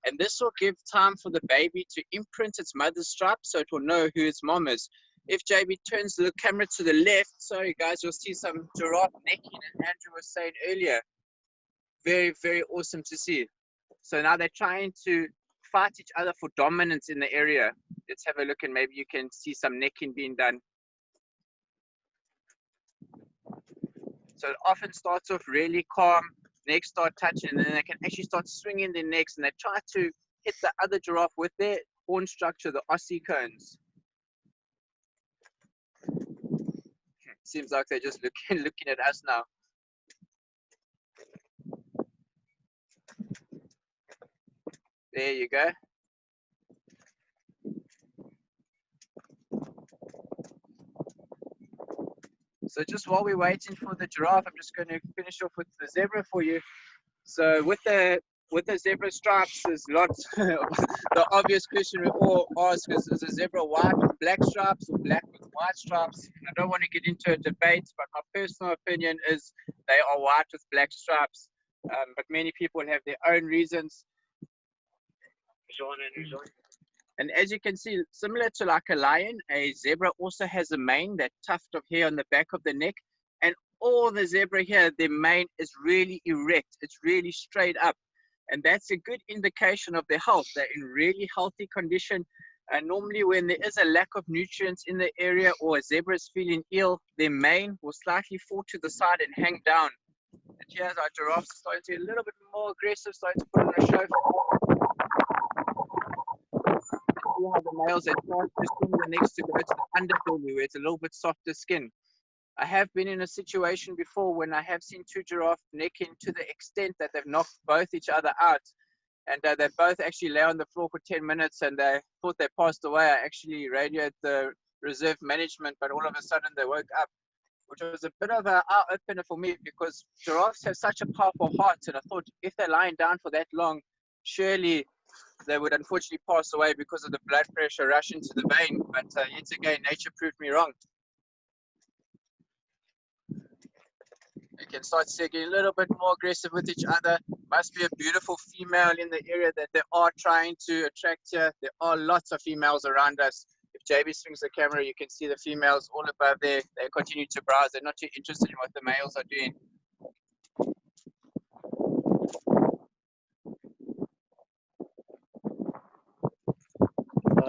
And this will give time for the baby to imprint its mother's stripe so it will know who its mom is. If JB turns the camera to the left, sorry guys, you'll see some giraffe necking, and Andrew was saying earlier. Very, very awesome to see. So now they're trying to fight each other for dominance in the area. Let's have a look and maybe you can see some necking being done. So it often starts off really calm, necks start touching, and then they can actually start swinging their necks, and they try to hit the other giraffe with their horn structure, the ossicones. Seems like they're just looking at us now. There you go. So just while we're waiting for the giraffe, I'm just going to finish off with the zebra for you. So with the zebra stripes, there's lots. The obvious question we all ask is a zebra white with black stripes or black with white stripes? I don't want to get into a debate, but my personal opinion is they are white with black stripes. But many people have their own reasons. And as you can see, similar to like a lion, a zebra also has a mane, that tuft of hair on the back of the neck. And all the zebra here, their mane is really erect. It's really straight up. And that's a good indication of their health. They're in really healthy condition. And normally when there is a lack of nutrients in the area or a zebra is feeling ill, their mane will slightly fall to the side and hang down. And here's our giraffes starting to be a little bit more aggressive, starting to put on a show. See how the males, they start to swing the necks to go to the underbelly where it's a little bit softer skin. I have been in a situation before when I have seen two giraffes necking to the extent that they've knocked both each other out. And they both actually lay on the floor for 10 minutes and they thought they passed away. I actually radioed the reserve management, but all of a sudden they woke up, which was a bit of an eye-opener for me because giraffes have such a powerful heart. And I thought if they're lying down for that long, surely they would unfortunately pass away because of the blood pressure rush into the vein. But yet again, nature proved me wrong. You can start getting a little bit more aggressive with each other. Must be a beautiful female in the area that they are trying to attract here. There are lots of females around us. If JB swings the camera, you can see the females all above there. They continue to browse. They're not too interested in what the males are doing.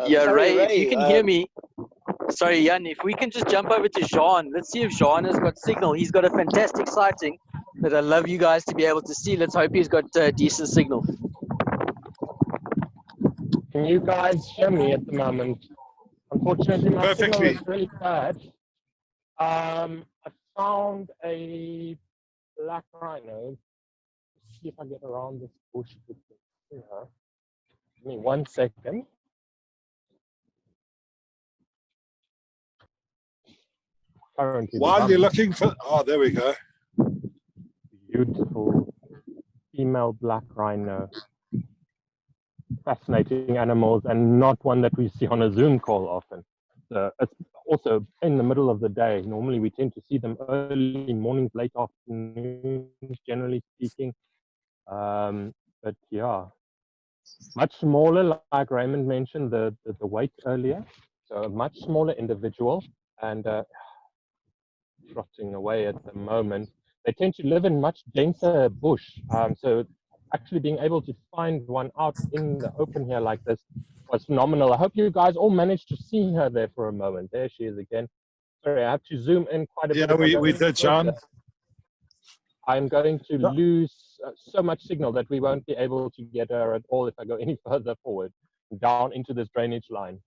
Yeah, sorry, Ray, if you can hear me. Sorry, Jan, if we can just jump over to Jean. Let's see if Jean has got signal. He's got a fantastic sighting that I'd love you guys to be able to see. Let's hope he's got decent signal. Can you guys hear me at the moment? Unfortunately, my signal is really bad. I found a black rhino. Let's see if I get around this bush. Give me 1 second. Currently, while you're looking for, oh, there we go. Beautiful female black rhino. Fascinating animals, and not one that we see on a Zoom call often. It's also in the middle of the day. Normally we tend to see them early mornings, late afternoons, generally speaking. But yeah, much smaller, like Raymond mentioned, the weight earlier. So a much smaller individual, and trotting away at the moment. They tend to live in much denser bush. So actually being able to find one out in the open here like this was phenomenal. I hope you guys all managed to see her there for a moment. There she is again. Sorry, I have to zoom in quite a bit. Yeah, we did, John. I'm going to lose so much signal that we won't be able to get her at all if I go any further forward, down into this drainage line.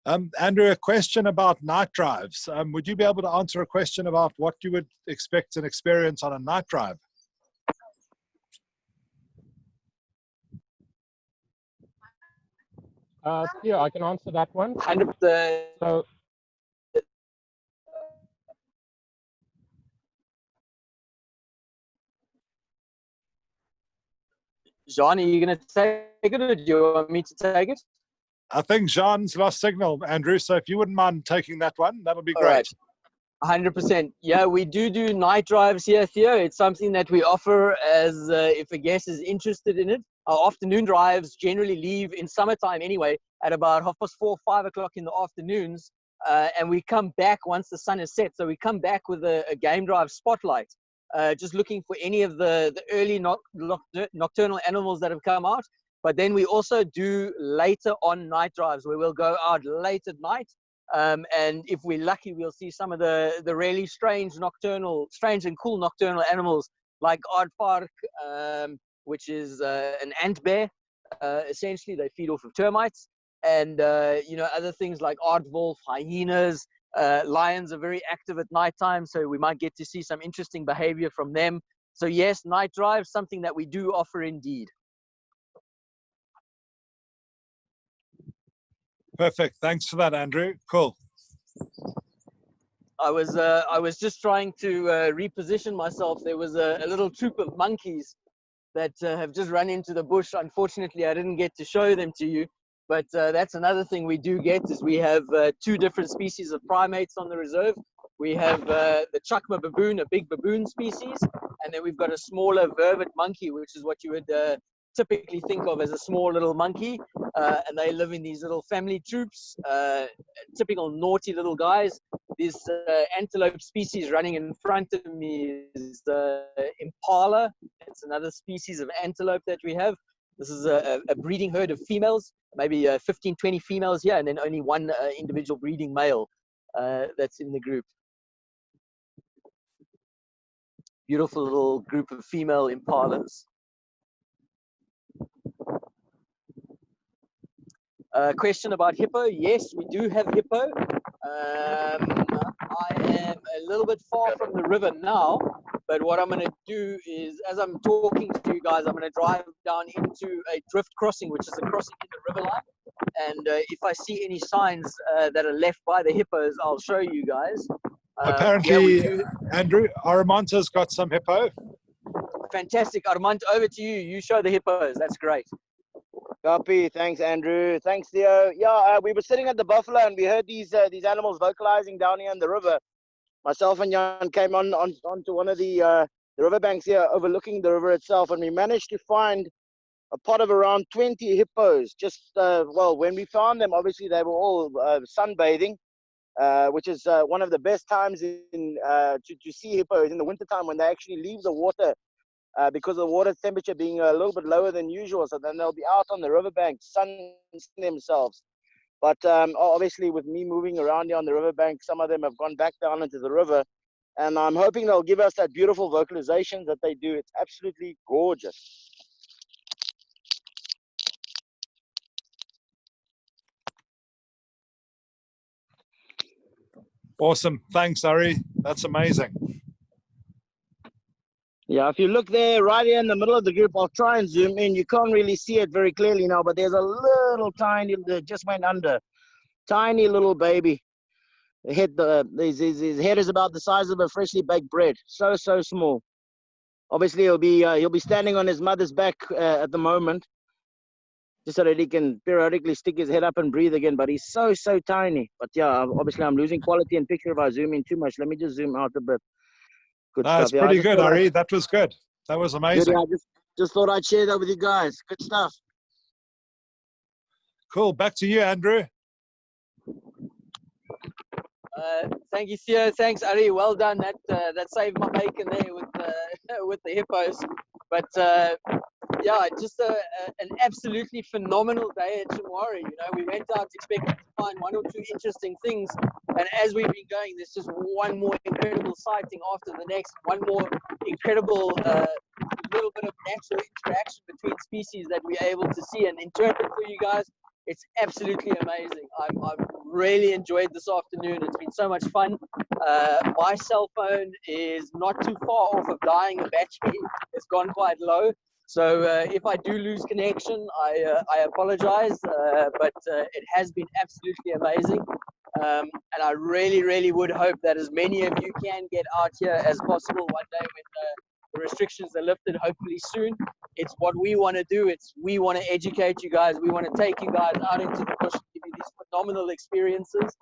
Andrew, a question about night drives. Would you be able to answer a question about what you would expect and experience on a night drive? Yeah, I can answer that one. 100%. So, Jean, are you going to take it, or do you want me to take it? I think Jean's lost signal, Andrew, so if you wouldn't mind taking that one, that'll be All great. Right. 100%. Yeah, we do night drives here, Theo. It's something that we offer as if a guest is interested in it. Our afternoon drives generally leave in summertime anyway at about 4:30, 5 o'clock in the afternoons, and we come back once the sun is set. So we come back with a game drive spotlight, just looking for any of the early nocturnal animals that have come out. But then we also do later on night drives where we'll go out late at night. And if we're lucky, we'll see some of the really strange and cool nocturnal animals like aardvark, which is an ant bear. Essentially, they feed off of termites. And, other things like aardwolf, hyenas, lions are very active at nighttime. So we might get to see some interesting behavior from them. So yes, night drive, something that we do offer indeed. Perfect. Thanks for that, Andrew. Cool. I was just trying to reposition myself. There was a little troop of monkeys that have just run into the bush. Unfortunately, I didn't get to show them to you, but that's another thing we do get is we have two different species of primates on the reserve. We have the chukma baboon, a big baboon species, and then we've got a smaller vervet monkey, which is what you would typically think of as a small little monkey, and they live in these little family troops, typical naughty little guys. This antelope species running in front of me is impala. It's another species of antelope that we have. This is a breeding herd of females, maybe 15, 20 females here, and then only one individual breeding male that's in the group. Beautiful little group of female impalas. Question about hippo. Yes, we do have hippo. I am a little bit far from the river now, but what I'm going to do is, as I'm talking to you guys, I'm going to drive down into a drift crossing, which is a crossing in the river line. And if I see any signs that are left by the hippos, I'll show you guys. Apparently, Andrew, Aramanta's got some hippo. Fantastic. Armand, over to you. You show the hippos. That's great. Copy. Thanks, Andrew. Thanks, Theo. Yeah, we were sitting at the buffalo and we heard these animals vocalizing down here in the river. Myself and Jan came onto one of the riverbanks here overlooking the river itself, and we managed to find a pot of around 20 hippos. Just, when we found them, obviously they were all sunbathing, which is one of the best times to see hippos in the wintertime when they actually leave the water. Because of the water temperature being a little bit lower than usual, so then they'll be out on the riverbank sunning themselves. But obviously, with me moving around here on the riverbank, some of them have gone back down into the river, and I'm hoping they'll give us that beautiful vocalization that they do. It's absolutely gorgeous. Awesome. Thanks, Ari. That's amazing. Yeah, if you look there, right here in the middle of the group, I'll try and zoom in. You can't really see it very clearly now, but there's a little tiny, that just went under, tiny little baby. His head is about the size of a freshly baked bread. So small. Obviously, he'll be standing on his mother's back at the moment, just so that he can periodically stick his head up and breathe again. But he's so tiny. But yeah, obviously, I'm losing quality in picture if I zoom in too much. Let me just zoom out a bit. Good stuff. That's pretty good, Ari. That was good. That was amazing. Good, just thought I'd share that with you guys. Good stuff. Cool. Back to you, Andrew. Thank you, Theo. Thanks, Ari. Well done. That saved my bacon there with the hippos. But yeah, just an absolutely phenomenal day at Shamwari. You know, we went out expecting to find one or two interesting things, and as we've been going, there's just one more incredible sighting after the next, one more incredible little bit bit of natural interaction between species that we're able to see and interpret for you guys. It's absolutely amazing. I've really enjoyed this afternoon. It's been so much fun. My cell phone is not too far off of dying. The battery has gone quite low. So if I do lose connection, I apologize, but it has been absolutely amazing. And I really, really would hope that as many of you can get out here as possible one day when the restrictions are lifted, hopefully soon. It's what we want to do. We want to educate you guys. We want to take you guys out into the bush and give you these phenomenal experiences.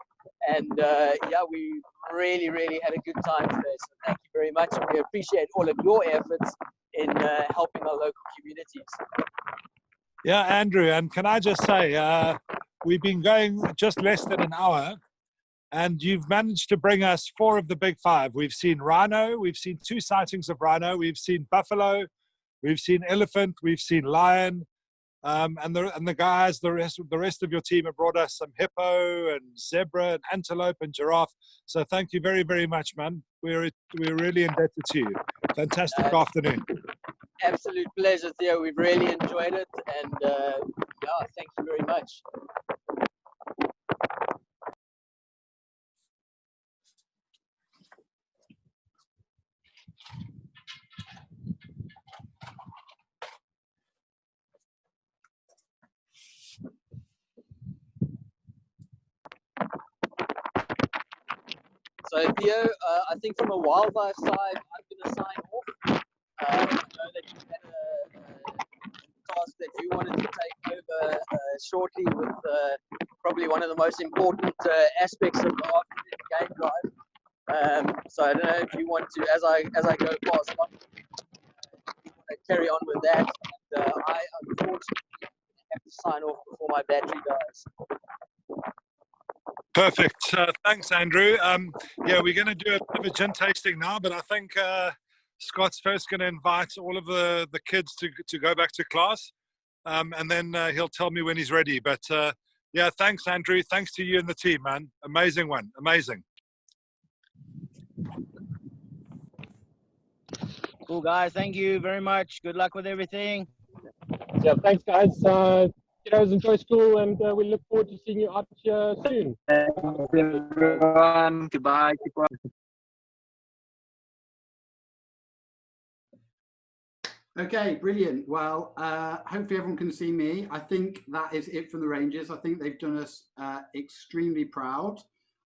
And yeah, we really, really had a good time today. So thank you very much. And we appreciate all of your efforts in helping our local communities. Yeah, Andrew, and can I just say, we've been going just less than an hour, and you've managed to bring us 4 of the big 5. We've seen rhino, we've seen 2 sightings of rhino, we've seen buffalo, we've seen elephant, we've seen lion, and the guys, the rest of your team have brought us some hippo and zebra and antelope and giraffe. So thank you very, very much, man. We're really indebted to you. Fantastic afternoon. Absolute pleasure, Theo. We've really enjoyed it, and yeah, thank you very much. So Theo, I think from a wildlife side, I'm going to sign off. I know that you had a task that you wanted to take over shortly with probably one of the most important aspects of the afternoon game drive. So I don't know if you want to, as I go past on, you want to carry on with that. And I unfortunately have to sign off before my battery dies. Perfect. Thanks, Andrew. Yeah, we're going to do a bit of a gin tasting now, but I think Scott's first going to invite all of the kids to go back to class, and then he'll tell me when he's ready. But yeah, thanks, Andrew. Thanks to you and the team, man. Amazing one. Amazing. Cool, guys. Thank you very much. Good luck with everything. Yeah, thanks, guys. Kiddos, enjoy school, and we look forward to seeing you out here soon. Thanks, everyone. Goodbye. Okay, brilliant. Well, hopefully everyone can see me. I think that is it from the Rangers. I think they've done us extremely proud.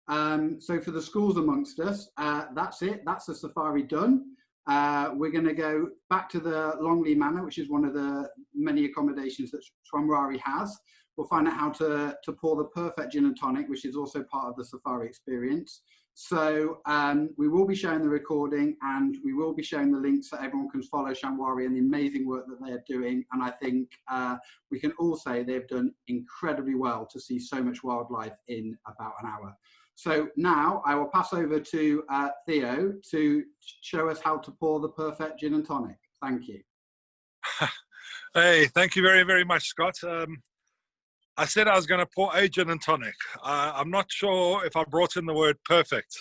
So for the schools amongst us, that's it. That's the safari done. We're going to go back to the Longley Manor, which is one of the many accommodations that Shamwari has. We'll find out how to pour the perfect gin and tonic, which is also part of the safari experience. So we will be showing the recording, and we will be showing the links so everyone can follow Shamwari and the amazing work that they're doing. And I think we can all say they've done incredibly well to see so much wildlife in about an hour. So now I will pass over to Theo to show us how to pour the perfect gin and tonic. Thank you. Hey, thank you very, very much, Scott. I said I was going to pour a gin and tonic. I'm not sure if I brought in the word perfect.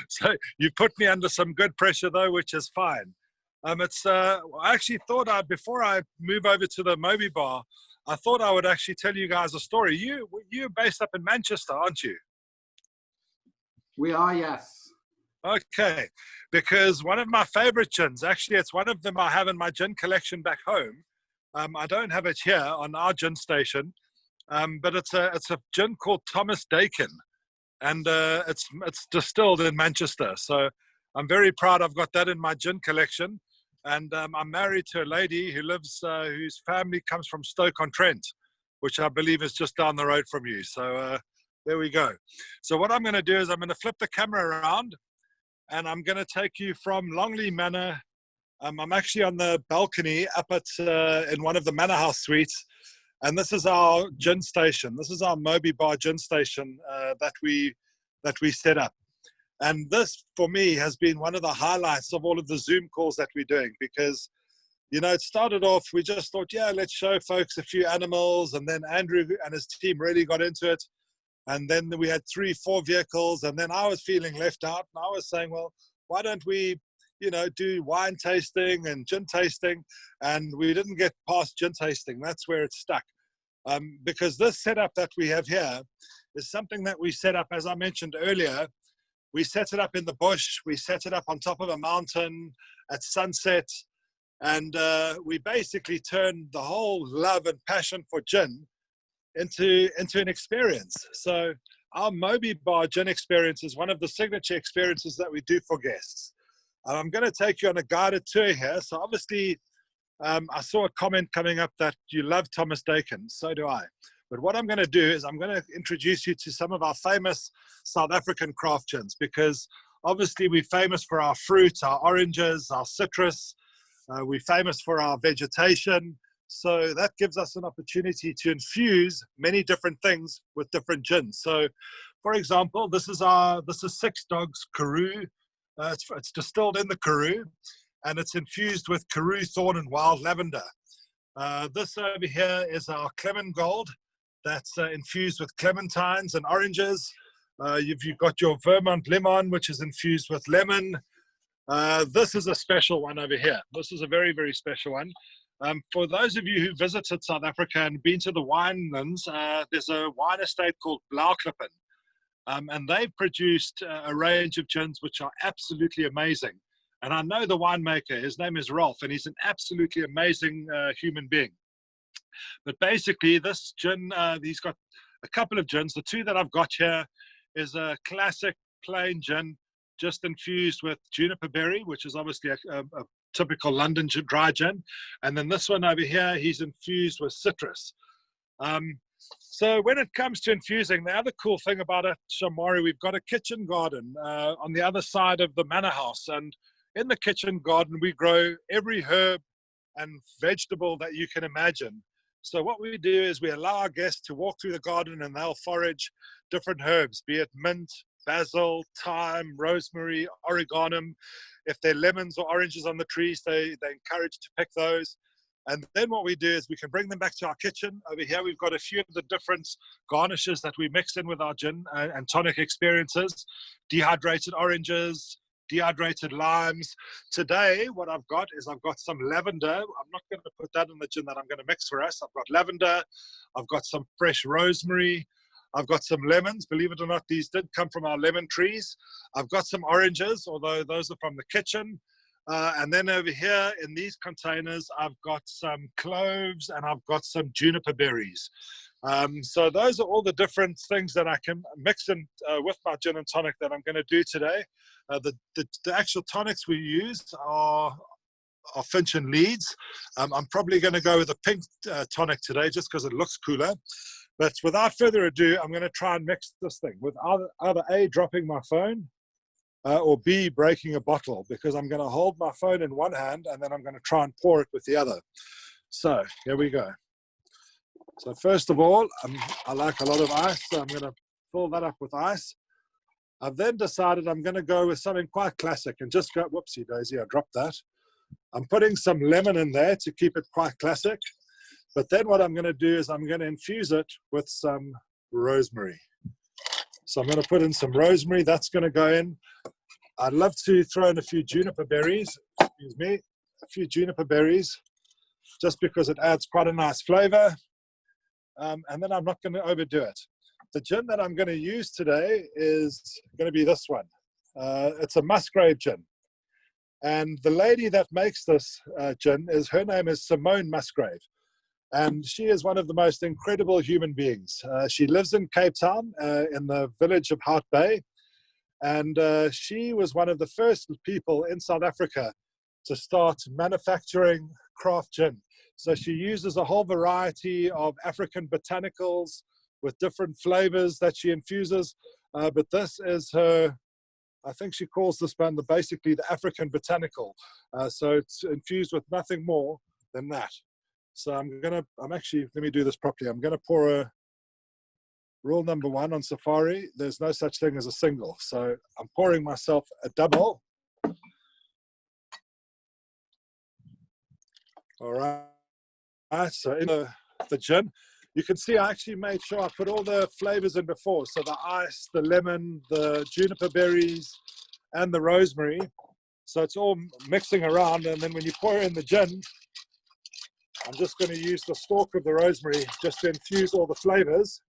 So you put me under some good pressure, though, which is fine. I actually thought before I move over to the Moby Bar, I thought I would actually tell you guys a story. You're based up in Manchester, aren't you? We are, yes. Okay, because one of my favorite gins, actually it's one of them I have in my gin collection back home. I don't have it here on our gin station, but it's a gin called Thomas Dakin, and it's distilled in Manchester. So I'm very proud I've got that in my gin collection. And I'm married to a lady who lives, whose family comes from Stoke-on-Trent, which I believe is just down the road from you. So there we go. So what I'm going to do is I'm going to flip the camera around, and I'm going to take you from Longley Manor. I'm actually on the balcony up at in one of the Manor House suites, and this is our gin station. This is our Moby Bar gin station that we set up. And this, for me, has been one of the highlights of all of the Zoom calls that we're doing, because, you know, it started off, we just thought, yeah, let's show folks a few animals, and then Andrew and his team really got into it. And then we had 3-4 vehicles, and then I was feeling left out, and I was saying, well, why don't we, do wine tasting and gin tasting, and we didn't get past gin tasting. That's where it stuck. Because this setup that we have here is something that we set up, as I mentioned earlier. We set it up in the bush, we set it up on top of a mountain at sunset, and we basically turned the whole love and passion for gin into an experience. So our Moby Bar gin experience is one of the signature experiences that we do for guests. I'm going to take you on a guided tour here. So obviously, I saw a comment coming up that you love Thomas Dakin. So do I. But what I'm going to do is I'm going to introduce you to some of our famous South African craft gins, because obviously we're famous for our fruit, our oranges, our citrus. We're famous for our vegetation. So that gives us an opportunity to infuse many different things with different gins. So, for example, this is Six Dogs Karoo. It's distilled in the Karoo, and it's infused with Karoo thorn and wild lavender. This over here is our Clement Gold. That's infused with clementines and oranges. You've got your Vermont Lemon, which is infused with lemon. This is a special one over here. This is a very, very special one. For those of you who visited South Africa and been to the winelands, there's a wine estate called Blauwklippen. And they've produced a range of gins which are absolutely amazing. And I know the winemaker, his name is Rolf, and he's an absolutely amazing human being. But basically this gin, he's got a couple of gins. The two that I've got here is a classic plain gin, just infused with juniper berry, which is obviously a typical London dry gin. And then this one over here, he's infused with citrus. So when it comes to infusing, the other cool thing about it, Shamwari, we've got a kitchen garden on the other side of the manor house. And in the kitchen garden, we grow every herb and vegetable that you can imagine. So what we do is we allow our guests to walk through the garden and they'll forage different herbs, be it mint, basil, thyme, rosemary, oregano. If they're lemons or oranges on the trees, they're encouraged to pick those. And then what we do is we can bring them back to our kitchen. Over here, we've got a few of the different garnishes that we mix in with our gin and tonic experiences. Dehydrated oranges, dehydrated limes. Today, what I've got is I've got some lavender. I'm not going to put that in the gin that I'm going to mix for us. I've got lavender. I've got some fresh rosemary. I've got some lemons. Believe it or not, these did come from our lemon trees. I've got some oranges, although those are from the kitchen. And then over here in these containers, I've got some cloves and I've got some juniper berries. So those are all the different things that I can mix in with my gin and tonic that I'm going to do today. The actual tonics we use are Finch and Leeds. I'm probably going to go with a pink tonic today just because it looks cooler. But without further ado, I'm going to try and mix this thing with either A, dropping my phone, or B, breaking a bottle, because I'm going to hold my phone in one hand and then I'm going to try and pour it with the other. So here we go. So first of all, I like a lot of ice, so I'm going to fill that up with ice. I've then decided I'm going to go with something quite classic and just go, whoopsie daisy, I dropped that. I'm putting some lemon in there to keep it quite classic. But then what I'm going to do is I'm going to infuse it with some rosemary. So I'm going to put in some rosemary. That's going to go in. I'd love to throw in a few juniper berries. Excuse me. A few juniper berries, just because it adds quite a nice flavor. And then I'm not going to overdo it. The gin that I'm going to use today is going to be this one. It's a Musgrave gin. And the lady that makes this gin, her name is Simone Musgrave. And she is one of the most incredible human beings. She lives in Cape Town, in the village of Hout Bay. And she was one of the first people in South Africa to start manufacturing craft gin. So she uses a whole variety of African botanicals with different flavors that she infuses. But this is her, I think she calls this one basically the African botanical. So it's infused with nothing more than that. So let me do this properly. I'm going to pour a rule number 1 on Safari. There's no such thing as a single. So I'm pouring myself a double. All right. So in the gin, you can see I actually made sure I put all the flavors in before. So the ice, the lemon, the juniper berries, and the rosemary. So it's all mixing around, and then when you pour in the gin, I'm just going to use the stalk of the rosemary just to infuse all the flavors.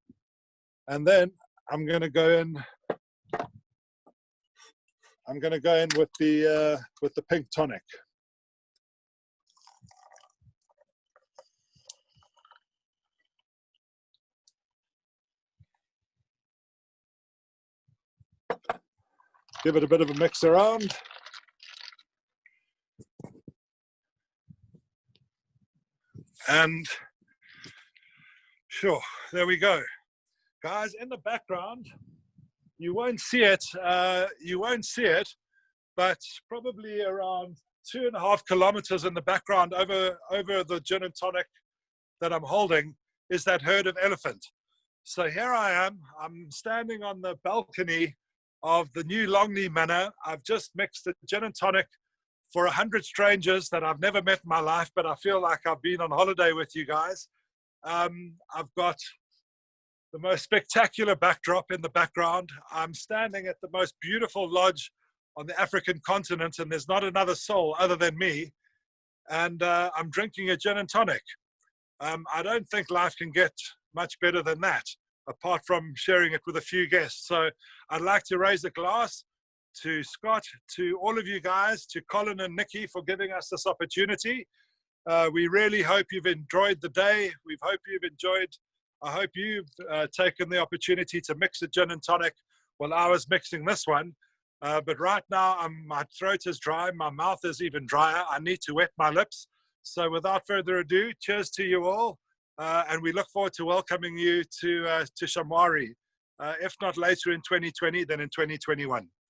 And then I'm going to go in with the pink tonic. Give it a bit of a mix around. And sure, there we go. Guys, in the background, you won't see it, but probably around 2.5 kilometers in the background over the gin and tonic that I'm holding is that herd of elephant. So here I am, I'm standing on the balcony of the new Longney Manor. I've just mixed the gin and tonic for 100 strangers that I've never met in my life, but I feel like I've been on holiday with you guys. I've got the most spectacular backdrop in the background. I'm standing at the most beautiful lodge on the African continent, and there's not another soul other than me. And I'm drinking a gin and tonic. I don't think life can get much better than that, apart from sharing it with a few guests. So I'd like to raise a glass to Scott, to all of you guys, to Colin and Nikki for giving us this opportunity. We really hope you've enjoyed the day. I hope you've taken the opportunity to mix a gin and tonic while I was mixing this one. But right now, my throat is dry, my mouth is even drier. I need to wet my lips. So without further ado, cheers to you all. And we look forward to welcoming you to Shamwari, if not later in 2020, then in 2021.